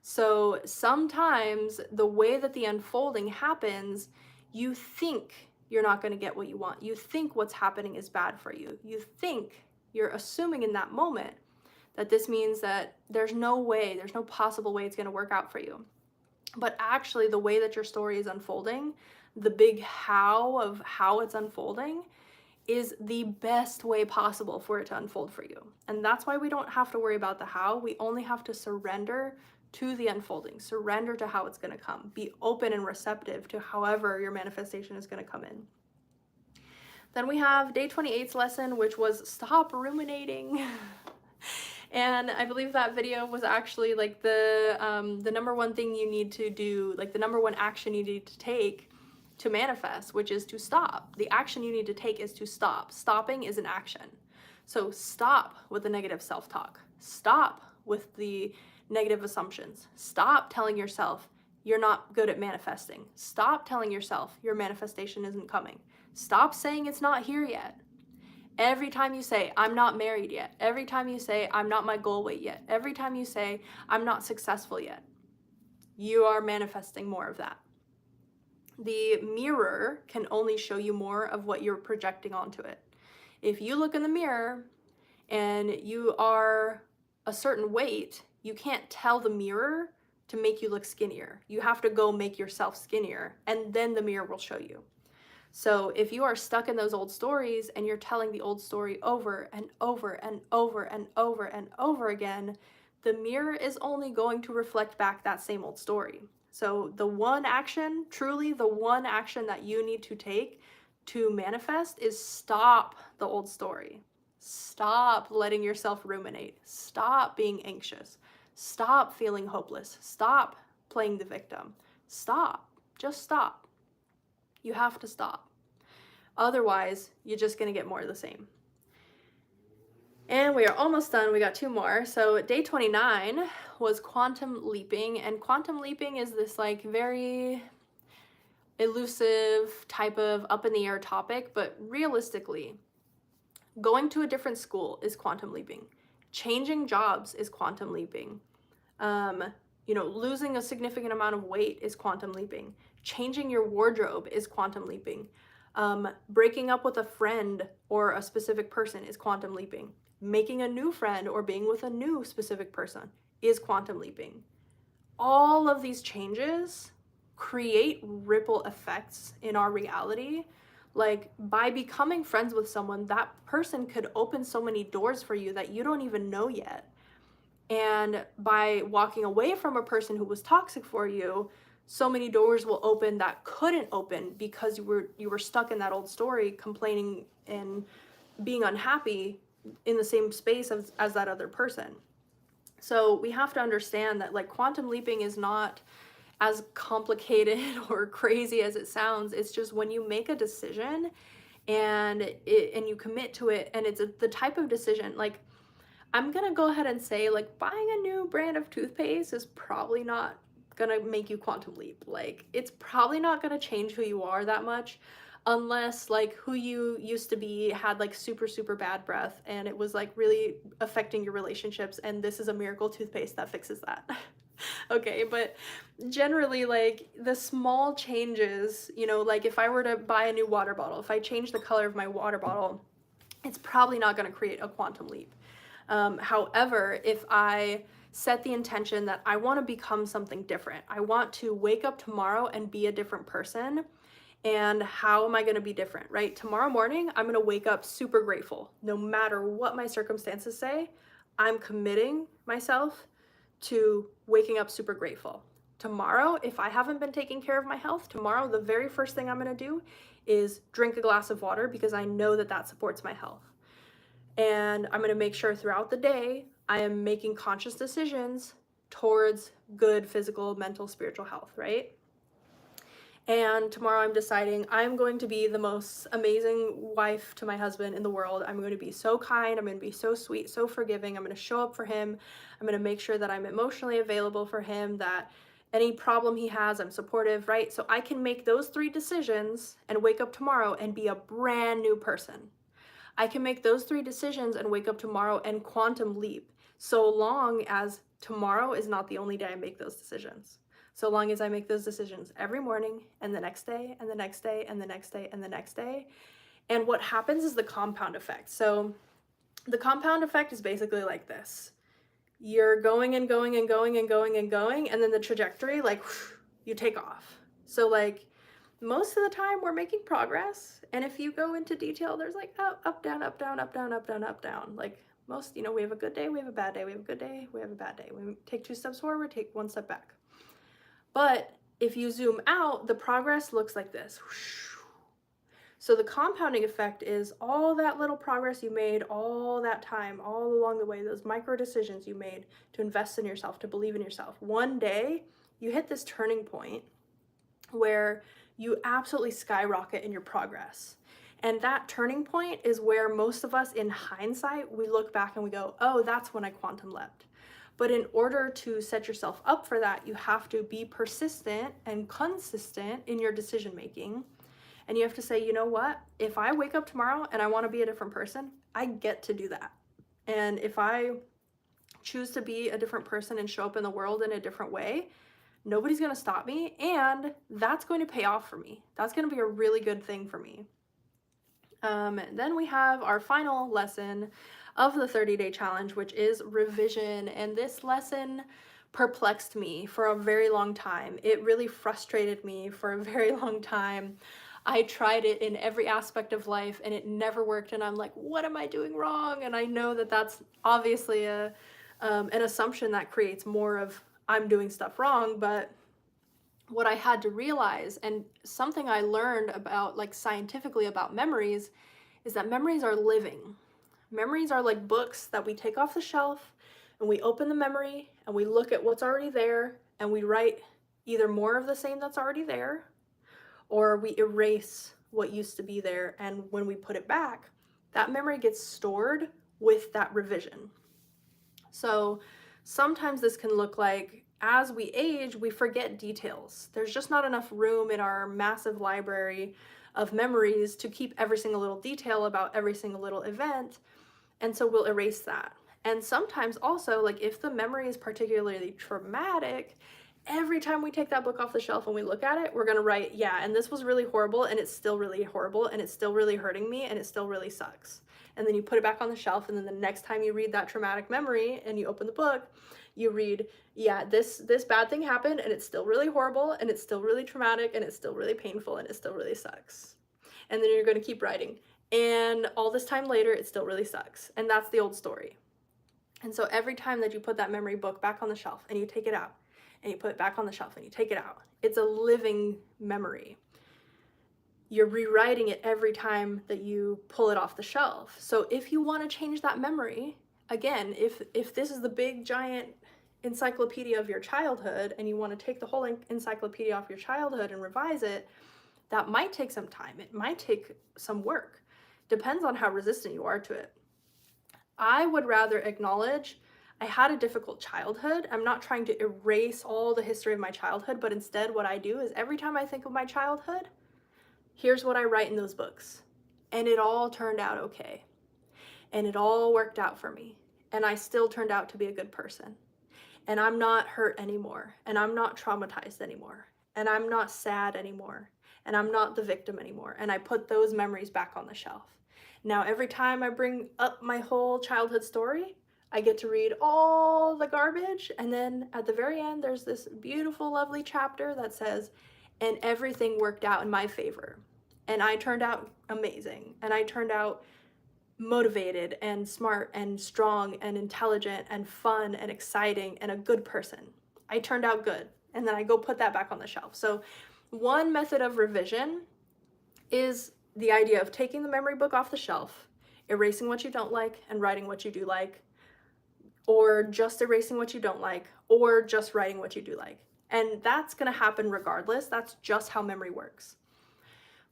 So sometimes the way that the unfolding happens, you think you're not going to get what you want. You think what's happening is bad for you. You think, you're assuming in that moment that this means that there's no way, there's no possible way it's going to work out for you. But actually, the way that your story is unfolding, the big how of how it's unfolding, is the best way possible for it to unfold for you. And that's why we don't have to worry about the how. We only have to surrender to the unfolding, surrender to how it's going to come. Be open and receptive to however your manifestation is going to come in. Then we have day 28's lesson, which was stop ruminating. And I believe that video was actually like the number one thing you need to do, like the number one action you need to take to manifest, which is to stop. The action you need to take is to stop. Stopping is an action. So stop with the negative self-talk. Stop with the negative assumptions. Stop telling yourself you're not good at manifesting. Stop telling yourself your manifestation isn't coming. Stop saying it's not here yet. Every time you say, I'm not married yet, every time you say, I'm not my goal weight yet, every time you say, I'm not successful yet, you are manifesting more of that. The mirror can only show you more of what you're projecting onto it. If you look in the mirror and you are a certain weight, you can't tell the mirror to make you look skinnier. You have to go make yourself skinnier, and then the mirror will show you. So if you are stuck in those old stories and you're telling the old story over and over and over and over and over again, the mirror is only going to reflect back that same old story. So the one action, truly the one action that you need to take to manifest is stop the old story. Stop letting yourself ruminate. Stop being anxious. Stop feeling hopeless. Stop playing the victim. Stop. Just stop. You have to stop. Otherwise, you're just going to get more of the same. And we are almost done. We got 2 more. So day 29 was quantum leaping. And quantum leaping is this like very elusive type of up in the air topic. But realistically, going to a different school is quantum leaping. Changing jobs is quantum leaping. Losing a significant amount of weight is quantum leaping. Changing your wardrobe is quantum leaping. Breaking up with a friend or a specific person is quantum leaping. Making a new friend or being with a new specific person is quantum leaping. All of these changes create ripple effects in our reality. Like by becoming friends with someone, that person could open so many doors for you that you don't even know yet. And by walking away from a person who was toxic for you, so many doors will open that couldn't open because you were stuck in that old story, complaining and being unhappy in the same space as that other person. So we have to understand that like quantum leaping is not as complicated or crazy as it sounds. It's just when you make a decision and you commit to it, and it's the type of decision like I'm gonna go ahead and say, like, buying a new brand of toothpaste is probably not gonna make you quantum leap. Like, it's probably not gonna change who you are that much, unless, like, who you used to be had, like, super, super bad breath and it was, like, really affecting your relationships, and this is a miracle toothpaste that fixes that. Okay, but generally, like, the small changes, you know, like, if I were to buy a new water bottle, if I change the color of my water bottle, it's probably not gonna create a quantum leap. However, if I set the intention that I want to become something different, I want to wake up tomorrow and be a different person. And how am I going to be different, right? Tomorrow morning, I'm going to wake up super grateful. No matter what my circumstances say, I'm committing myself to waking up super grateful. Tomorrow, if I haven't been taking care of my health, tomorrow, the very first thing I'm going to do is drink a glass of water because I know that that supports my health. And I'm going to make sure throughout the day I am making conscious decisions towards good physical, mental, spiritual health, right? And tomorrow I'm deciding I'm going to be the most amazing wife to my husband in the world. I'm going to be so kind, I'm going to be so sweet, so forgiving. I'm going to show up for him. I'm going to make sure that I'm emotionally available for him, that any problem he has, I'm supportive, right? So I can make those 3 decisions and wake up tomorrow and be a brand new person. I can make those 3 decisions and wake up tomorrow and quantum leap, so long as tomorrow is not the only day I make those decisions. So long as I make those decisions every morning and the next day and the next day and the next day and the next day. And what happens is the compound effect. So the compound effect is basically like this. You're going and going and going and going and going, and then the trajectory, like, you take off. So, like, most of the time we're making progress, and if you go into detail, there's like up, down, up, down, up, down, up, down, up, down. Like, most, you know, we have a good day, we have a bad day, we have a good day, we have a bad day. We take 2 steps forward, take 1 step back. But if you zoom out, the progress looks like this. So the compounding effect is all that little progress you made all that time, all along the way, those micro decisions you made to invest in yourself, to believe in yourself. One day you hit this turning point where you absolutely skyrocket in your progress. And that turning point is where most of us, in hindsight, we look back and we go, oh, that's when I quantum leapt. But in order to set yourself up for that, you have to be persistent and consistent in your decision making. And you have to say, you know what? If I wake up tomorrow and I want to be a different person, I get to do that. And if I choose to be a different person and show up in the world in a different way, nobody's going to stop me, and that's going to pay off for me. That's going to be a really good thing for me. Then we have our final lesson of the 30-day challenge, which is revision. And this lesson perplexed me for a very long time. It really frustrated me for a very long time. I tried it in every aspect of life and it never worked, and I'm like, what am I doing wrong? And I know that that's obviously an assumption that creates more of I'm doing stuff wrong. But what I had to realize, and something I learned about, like, scientifically about memories, is that memories are living. Memories are like books that we take off the shelf and we open the memory and we look at what's already there and we write either more of the same that's already there, or we erase what used to be there. And when we put it back, that memory gets stored with that revision. So sometimes this can look like, as we age, we forget details. There's just not enough room in our massive library of memories to keep every single little detail about every single little event. And so we'll erase that. And sometimes also, like, if the memory is particularly traumatic, every time we take that book off the shelf and we look at it, we're gonna write, yeah, and this was really horrible, and it's still really horrible, and it's still really hurting me, and it still really sucks. And then you put it back on the shelf, and then the next time you read that traumatic memory and you open the book, you read, yeah, this bad thing happened, and it's still really horrible, and it's still really traumatic, and it's still really painful, and it still really sucks. And then you're gonna keep writing. And all this time later, it still really sucks. And that's the old story. And so every time that you put that memory book back on the shelf and you take it out, and you put it back on the shelf and you take it out, it's a living memory. You're rewriting it every time that you pull it off the shelf. So if you want to change that memory, again, if this is the big giant encyclopedia of your childhood and you want to take the whole encyclopedia off your childhood and revise it, that might take some time. It might take some work. Depends on how resistant you are to it. I would rather acknowledge I had a difficult childhood. I'm not trying to erase all the history of my childhood, but instead what I do is every time I think of my childhood, here's what I write in those books. And it all turned out okay. And it all worked out for me. And I still turned out to be a good person. And I'm not hurt anymore. And I'm not traumatized anymore. And I'm not sad anymore. And I'm not the victim anymore. And I put those memories back on the shelf. Now, every time I bring up my whole childhood story, I get to read all the garbage. And then at the very end, there's this beautiful, lovely chapter that says, and everything worked out in my favor. And I turned out amazing. And I turned out motivated and smart and strong and intelligent and fun and exciting and a good person. I turned out good. And then I go put that back on the shelf. So one method of revision is the idea of taking the memory book off the shelf, erasing what you don't like and writing what you do like, or just erasing what you don't like, or just writing what you do like. And that's going to happen regardless. That's just how memory works.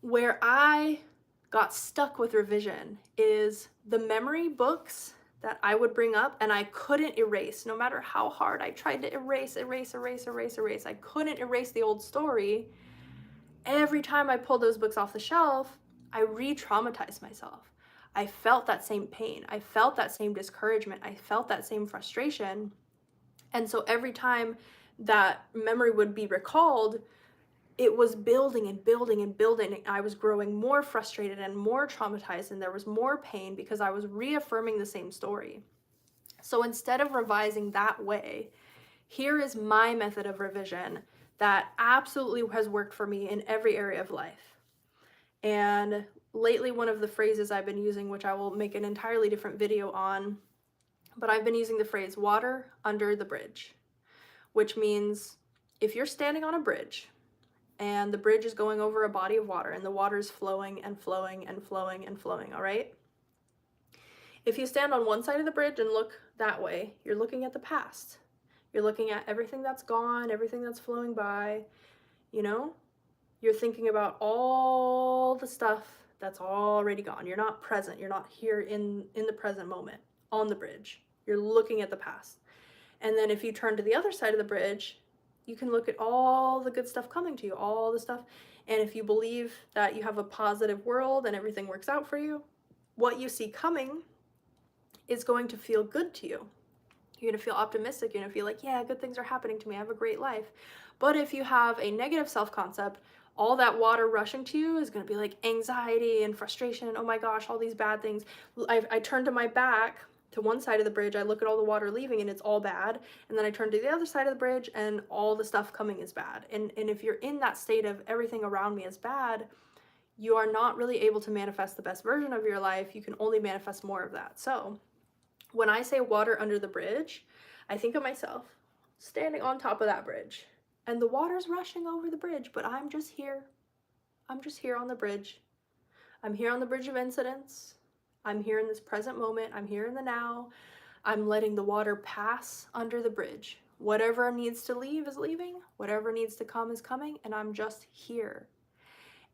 Where I got stuck with revision is the memory books that I would bring up and I couldn't erase. No matter how hard I tried to erase, I couldn't erase the old story. Every time I pulled those books off the shelf, I re-traumatized myself. I felt that same pain. I felt that same discouragement. I felt that same frustration. And so every time that memory would be recalled, it was building and building and building. I was growing more frustrated and more traumatized, and there was more pain because I was reaffirming the same story. So instead of revising that way, here is my method of revision that absolutely has worked for me in every area of life. And lately, one of the phrases I've been using, which I will make an entirely different video on, but I've been using the phrase water under the bridge, which means if you're standing on a bridge and the bridge is going over a body of water and the water is flowing and flowing and flowing and flowing, all right? If you stand on one side of the bridge and look that way, you're looking at the past. You're looking at everything that's gone, everything that's flowing by, you know? You're thinking about all the stuff that's already gone. You're not present. You're not here in the present moment on the bridge. You're looking at the past. And then if you turn to the other side of the bridge, you can look at all the good stuff coming to you, all the stuff. And if you believe that you have a positive world and everything works out for you, what you see coming is going to feel good to you. You're going to feel optimistic. You're going to feel like, yeah, good things are happening to me. I have a great life. But if you have a negative self-concept, all that water rushing to you is going to be like anxiety and frustration. Oh my gosh, all these bad things. I turn to my back to one side of the bridge, I look at all the water leaving and it's all bad. And then I turn to the other side of the bridge and all the stuff coming is bad. And if you're in that state of everything around me is bad, you are not really able to manifest the best version of your life. You can only manifest more of that. So when I say water under the bridge, I think of myself standing on top of that bridge and the water's rushing over the bridge, but I'm just here. I'm just here on the bridge. I'm here on the bridge of incidents. I'm here in this present moment. I'm here in the now. I'm letting the water pass under the bridge. Whatever needs to leave is leaving. Whatever needs to come is coming. And I'm just here.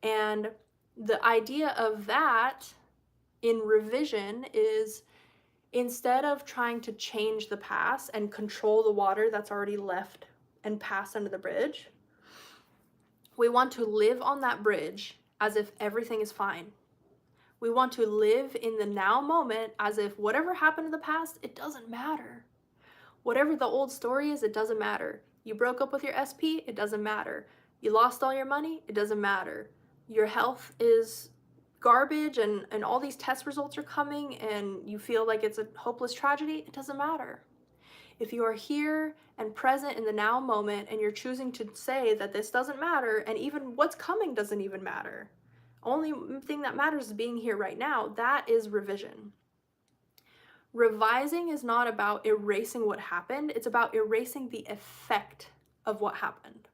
And the idea of that in revision is instead of trying to change the past and control the water that's already left and passed under the bridge, we want to live on that bridge as if everything is fine. We want to live in the now moment as if whatever happened in the past, it doesn't matter. Whatever the old story is, it doesn't matter. You broke up with your SP, it doesn't matter. You lost all your money, it doesn't matter. Your health is garbage and all these test results are coming and you feel like it's a hopeless tragedy, it doesn't matter. If you are here and present in the now moment and you're choosing to say that this doesn't matter and even what's coming doesn't even matter, only thing that matters is being here right now, that is revision. Revising is not about erasing what happened, it's about erasing the effect of what happened.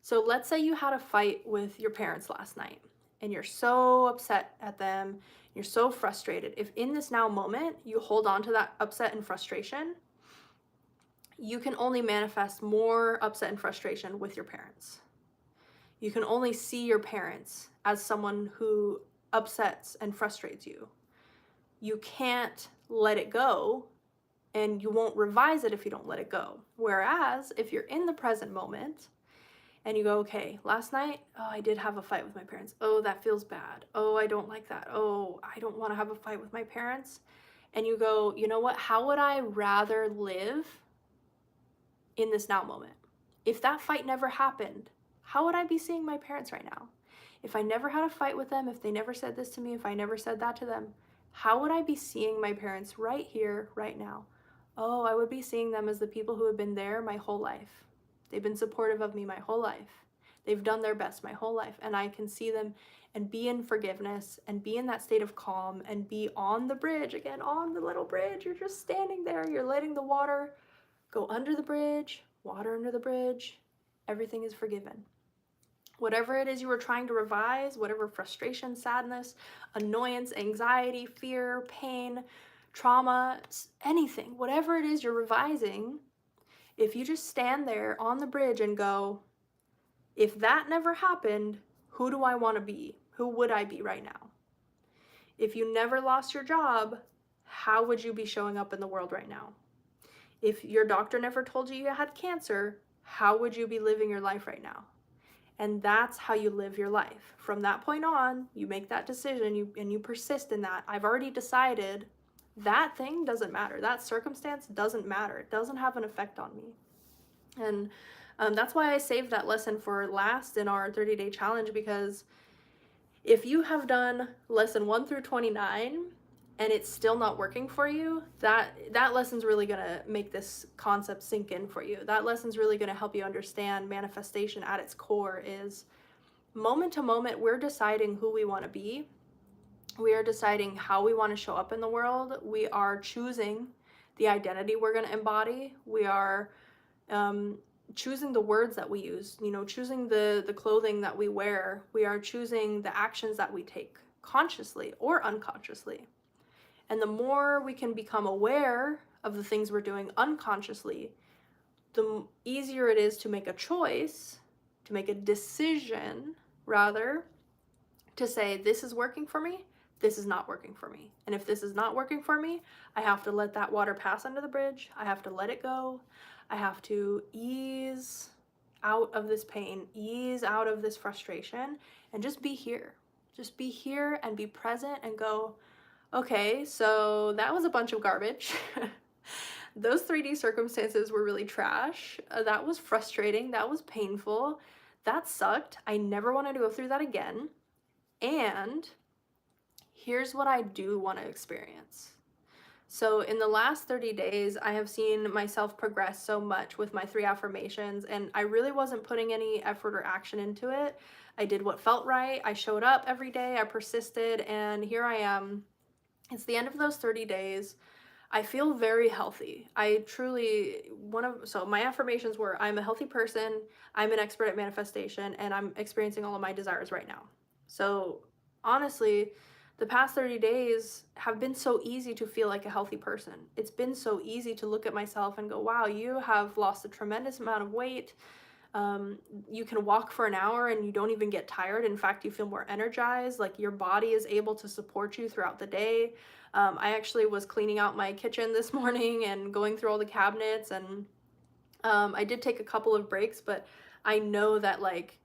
So let's say you had a fight with your parents last night and you're so upset at them, you're so frustrated. If in this now moment you hold on to that upset and frustration, you can only manifest more upset and frustration with your parents. You can only see your parents as someone who upsets and frustrates you. you can't let it go, and you won't revise it if you don't let it go. Whereas if you're in the present moment and you go, okay, last night, oh, I did have a fight with my parents. Oh, that feels bad. Oh, I don't like that. Oh, I don't want to have a fight with my parents. And you go, you know what? How would I rather live in this now moment? If that fight never happened, how would I be seeing my parents right now? If I never had a fight with them, if they never said this to me, if I never said that to them, how would I be seeing my parents right here, right now? Oh, I would be seeing them as the people who have been there my whole life. They've been supportive of me my whole life. They've done their best my whole life. And I can see them and be in forgiveness and be in that state of calm and be on the bridge, again, on the little bridge. You're just standing there. You're letting the water go under the bridge, water under the bridge. Everything is forgiven. Whatever it is you were trying to revise, whatever frustration, sadness, annoyance, anxiety, fear, pain, trauma, anything, whatever it is you're revising, if you just stand there on the bridge and go, if that never happened, who do I want to be? Who would I be right now? If you never lost your job, how would you be showing up in the world right now? If your doctor never told you you had cancer, how would you be living your life right now? And that's how you live your life. From that point on, you make that decision and you persist in that. I've already decided that thing doesn't matter. That circumstance doesn't matter. It doesn't have an effect on me. And that's why I saved that lesson for last in our 30-day challenge, because if you have done lesson 1 through 29 and it's still not working for you, that lesson's really gonna make this concept sink in for you. That lesson's really gonna help you understand manifestation at its core is moment to moment, we're deciding who we wanna be. We are deciding how we wanna show up in the world. We are choosing the identity we're gonna embody. We are choosing the words that we use, choosing the clothing that we wear. We are choosing the actions that we take consciously or unconsciously. And the more we can become aware of the things we're doing unconsciously, the easier it is to make a choice, to make a decision, rather, to say, this is working for me, this is not working for me. And if this is not working for me, I have to let that water pass under the bridge. I have to let it go. I have to ease out of this pain, ease out of this frustration, and just be here. Just be here and be present and go, okay, so that was a bunch of garbage. Those 3D circumstances were really trash. That was frustrating. That was painful. That sucked. I never want to go through that again. And here's what I do want to experience. So in the last 30 days, I have seen myself progress so much with my 3 affirmations, and I really wasn't putting any effort or action into it. I did what felt right. I showed up every day. I persisted, and here I am. It's the end of those 30 days. I feel very healthy. So my affirmations were, I'm a healthy person, I'm an expert at manifestation, and I'm experiencing all of my desires right now. So honestly, the past 30 days have been so easy to feel like a healthy person. It's been so easy to look at myself and go, wow, you have lost a tremendous amount of weight. You can walk for an hour and you don't even get tired. In fact, you feel more energized, like your body is able to support you throughout the day. I actually was cleaning out my kitchen this morning and going through all the cabinets, and I did take a couple of breaks, but I know that like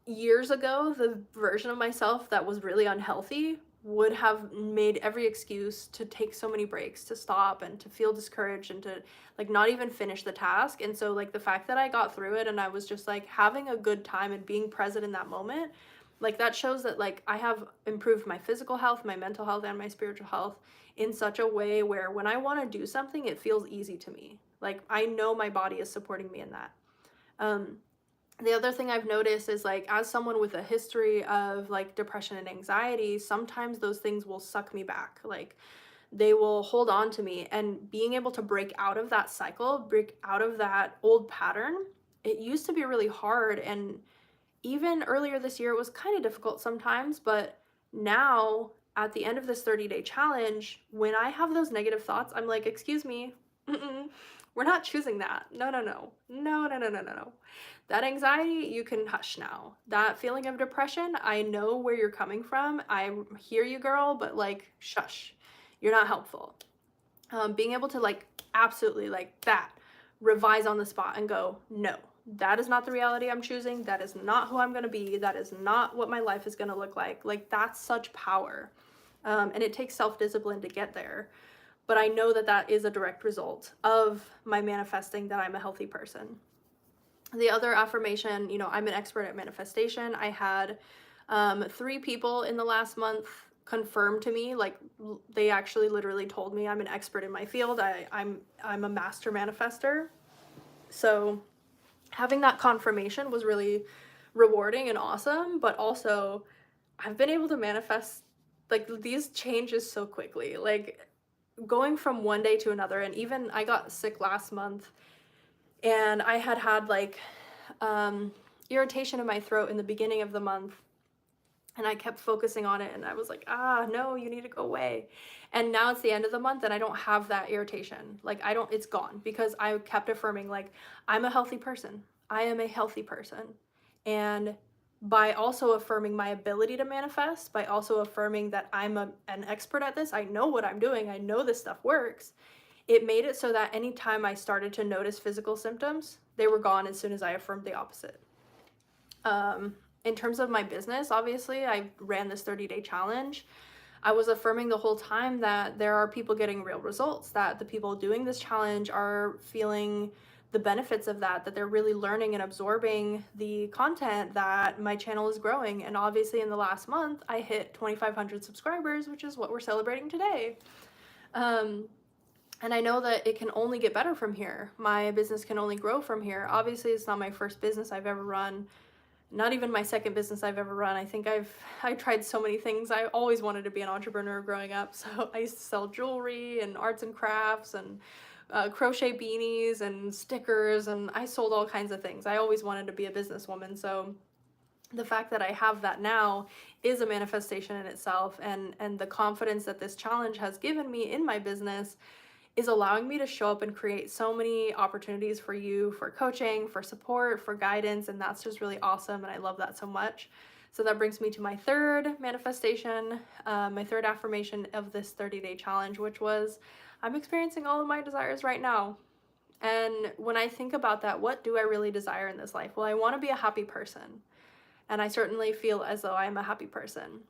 years ago, the version of myself that was really unhealthy would have made every excuse to take so many breaks, to stop and to feel discouraged and to like not even finish the task. And so like the fact that I got through it and I was just like having a good time and being present in that moment, like that shows that like I have improved my physical health, my mental health, and my spiritual health in such a way where when I want to do something, it feels easy to me. Like I know my body is supporting me in that. The other thing I've noticed is like as someone with a history of like depression and anxiety, sometimes those things will suck me back. Like they will hold on to me, and being able to break out of that cycle, break out of that old pattern, it used to be really hard. And even earlier this year, it was kind of difficult sometimes, but now at the end of this 30-day challenge, when I have those negative thoughts, I'm like, excuse me, We're not choosing that. No, no, no. No, no, no, no, no, no. That anxiety, you can hush now. That feeling of depression, I know where you're coming from. I hear you, girl, but like, shush. You're not helpful. Being able to like absolutely like that revise on the spot and go, no, that is not the reality I'm choosing. That is not who I'm going to be. That is not what my life is going to look like. Like, that's such power. And it takes self-discipline to get there. But I know that that is a direct result of my manifesting that I'm a healthy person. The other affirmation, you know, I'm an expert at manifestation. I had 3 people in the last month confirm to me, like they actually literally told me I'm an expert in my field. I'm a master manifester. So having that confirmation was really rewarding and awesome, but also I've been able to manifest like these changes so quickly. Like going from one day to another, and even I got sick last month and I had like irritation in my throat in the beginning of the month, and I kept focusing on it, and I was like, no, you need to go away. And now it's the end of the month and I don't have that irritation. Like it's gone because I kept affirming like I'm a healthy person. I am a healthy person. And by also affirming my ability to manifest, by also affirming that I'm an expert at this, I know what I'm doing, I know this stuff works, it made it so that anytime I started to notice physical symptoms, they were gone as soon as I affirmed the opposite. In terms of my business, obviously, I ran this 30-day challenge. I was affirming the whole time that there are people getting real results, that the people doing this challenge are feeling the benefits of that they're really learning and absorbing the content, that my channel is growing. And obviously in the last month, I hit 2,500 subscribers, which is what we're celebrating today. And I know that it can only get better from here. My business can only grow from here. Obviously, it's not my first business I've ever run. Not even my second business I've ever run. I think I tried so many things. I always wanted to be an entrepreneur growing up. So I used to sell jewelry and arts and crafts and crochet beanies and stickers, and I sold all kinds of things. I always wanted to be a businesswoman. So the fact that I have that now is a manifestation in itself, and the confidence that this challenge has given me in my business is allowing me to show up and create so many opportunities for you, for coaching, for support, for guidance, and that's just really awesome, and I love that so much. So that brings me to my third manifestation, my third affirmation of this 30-day challenge, which was, I'm experiencing all of my desires right now. And when I think about that, what do I really desire in this life? Well, I want to be a happy person, and I certainly feel as though I am a happy person.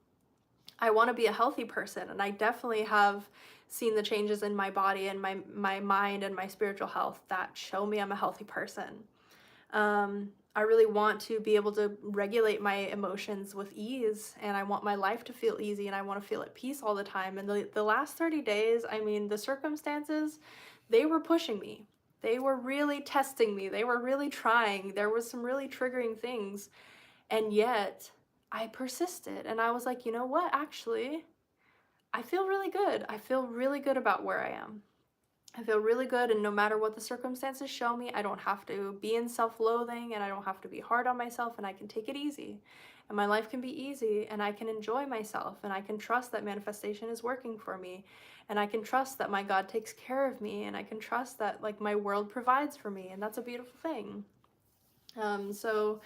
I want to be a healthy person, and I definitely have seen the changes in my body and my mind and my spiritual health that show me I'm a healthy person. I really want to be able to regulate my emotions with ease, and I want my life to feel easy, and I want to feel at peace all the time. And the last 30 days, I mean, the circumstances, they were pushing me. They were really testing me. They were really trying. There was some really triggering things. And yet I persisted, and I was like, you know what? Actually, I feel really good. I feel really good about where I am. I feel really good, and no matter what the circumstances show me, I don't have to be in self-loathing, and I don't have to be hard on myself, and I can take it easy. And my life can be easy, and I can enjoy myself, and I can trust that manifestation is working for me, and I can trust that my God takes care of me, and I can trust that like my world provides for me, and that's a beautiful thing. So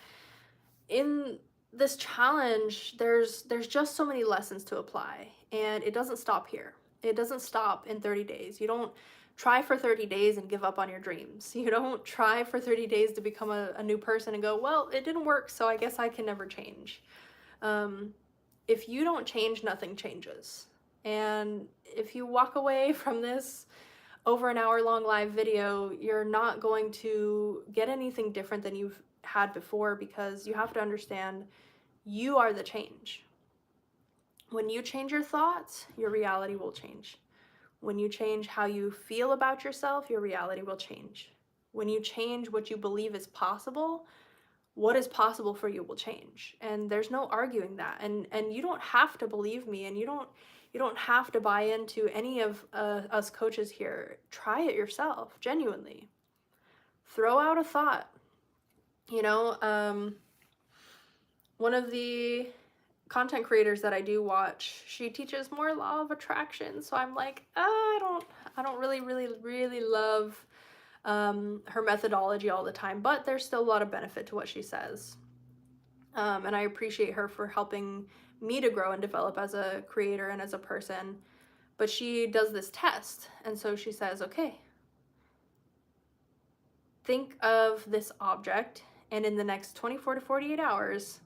in this challenge, there's just so many lessons to apply, and it doesn't stop here. It doesn't stop in 30 days. You don't try for 30 days and give up on your dreams. You don't try for 30 days to become a new person and go, well, it didn't work, so I guess I can never change. If you don't change, nothing changes. And if you walk away from this over an hour-long live video, you're not going to get anything different than you've had before, because you have to understand you are the change. When you change your thoughts, your reality will change. When you change how you feel about yourself, your reality will change. When you change what you believe is possible, what is possible for you will change. And there's no arguing that. And you don't have to believe me, and you don't have to buy into any of us coaches here. Try it yourself, genuinely. Throw out a thought. You know, one of the content creators that I do watch, she teaches more law of attraction. So I'm like, I don't really love her methodology all the time, but there's still a lot of benefit to what she says. And I appreciate her for helping me to grow and develop as a creator and as a person. But she does this test, and so she says, okay, think of this object, and in the next 24 to 48 hours,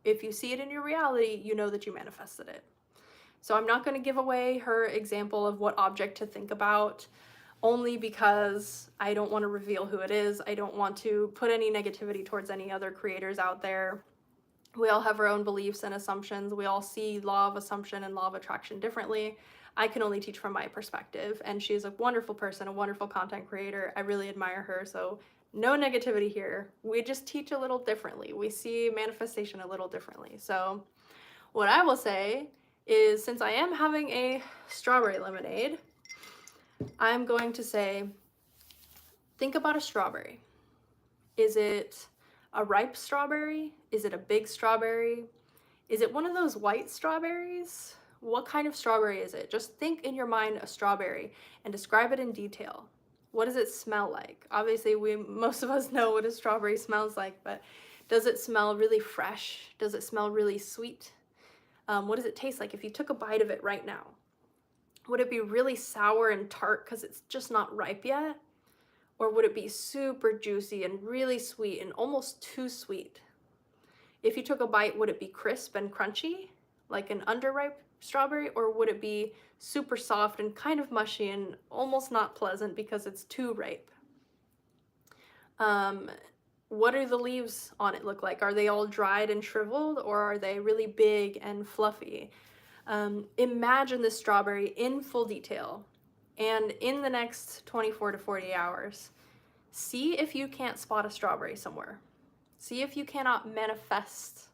if you see it in your reality, you know that you manifested it. So I'm not going to give away her example of what object to think about, only because I don't want to reveal who it is. I don't want to put any negativity towards any other creators out there. We all have our own beliefs and assumptions. We all see law of assumption and law of attraction differently. I can only teach from my perspective, and she's a wonderful person, a wonderful content creator. I really admire her, so no negativity here. We just teach a little differently. We see manifestation a little differently. So what I will say is, since I am having a strawberry lemonade, I'm going to say, think about a strawberry. Is it a ripe strawberry? Is it a big strawberry? Is it one of those white strawberries? What kind of strawberry is it? Just think in your mind a strawberry and describe it in detail. What does it smell like? Obviously, most of us know what a strawberry smells like, but does it smell really fresh? Does it smell really sweet? What does it taste like if you took a bite of it right now? Would it be really sour and tart because it's just not ripe yet? Or would it be super juicy and really sweet and almost too sweet? If you took a bite, would it be crisp and crunchy, like an underripe strawberry? Or would it be super soft and kind of mushy and almost not pleasant because it's too ripe? What do the leaves on it look like? Are they all dried and shriveled, or are they really big and fluffy? Imagine this strawberry in full detail, and in the next 24 to 40 hours, see if you can't spot a strawberry somewhere. See if you cannot manifest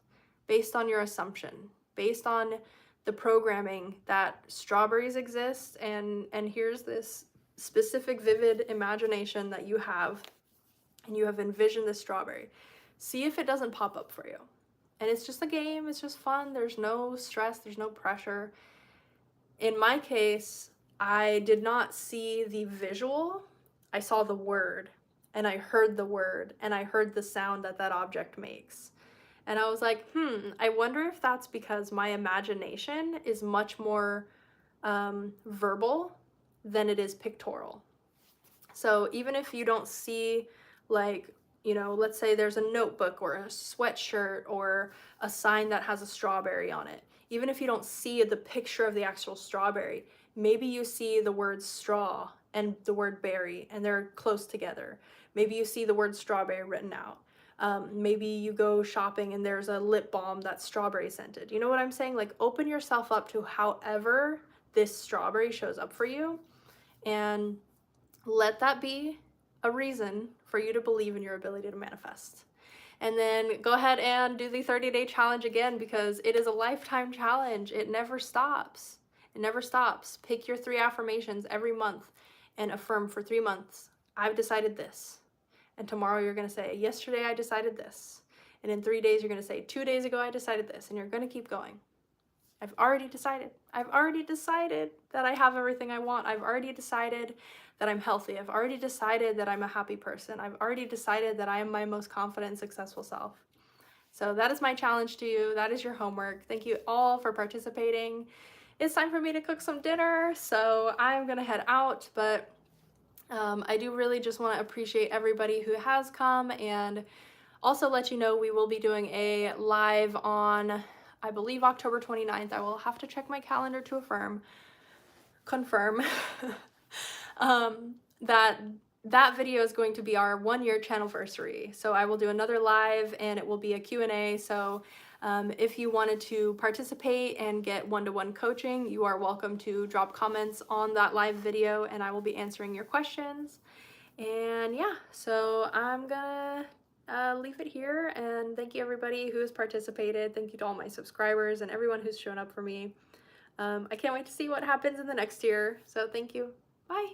based on your assumption, based on the programming that strawberries exist, and here's this specific vivid imagination that you have, and you have envisioned this strawberry. See if it doesn't pop up for you. And it's just a game, it's just fun, there's no stress, there's no pressure. In my case, I did not see the visual, I saw the word, and I heard the word, and I heard the sound that that object makes. And I was like, I wonder if that's because my imagination is much more verbal than it is pictorial. So even if you don't see, like, you know, let's say there's a notebook or a sweatshirt or a sign that has a strawberry on it. Even if you don't see the picture of the actual strawberry, maybe you see the word straw and the word berry, and they're close together. Maybe you see the word strawberry written out. Maybe you go shopping and there's a lip balm that's strawberry scented. You know what I'm saying? Like, open yourself up to however this strawberry shows up for you, and let that be a reason for you to believe in your ability to manifest. And then go ahead and do the 30-day challenge again, because it is a lifetime challenge. It never stops. It never stops. Pick your 3 affirmations every month and affirm for 3 months. I've decided this. And tomorrow you're going to say, yesterday I decided this. And in 3 days you're going to say, 2 days ago I decided this. And you're going to keep going. I've already decided. I've already decided that I have everything I want. I've already decided that I'm healthy. I've already decided that I'm a happy person. I've already decided that I am my most confident and successful self. So that is my challenge to you. That is your homework. Thank you all for participating. It's time for me to cook some dinner, so I'm gonna head out, but I do really just want to appreciate everybody who has come, and also let you know we will be doing a live on, I believe, October 29th. I will have to check my calendar to confirm that video is going to be our 1-year channelversary. So I will do another live, and it will be a Q&A. So if you wanted to participate and get one-to-one coaching, you are welcome to drop comments on that live video, and I will be answering your questions. And yeah, so I'm gonna leave it here, and thank you everybody who has participated. Thank you to all my subscribers and everyone who's shown up for me. I can't wait to see what happens in the next year, so thank you. Bye.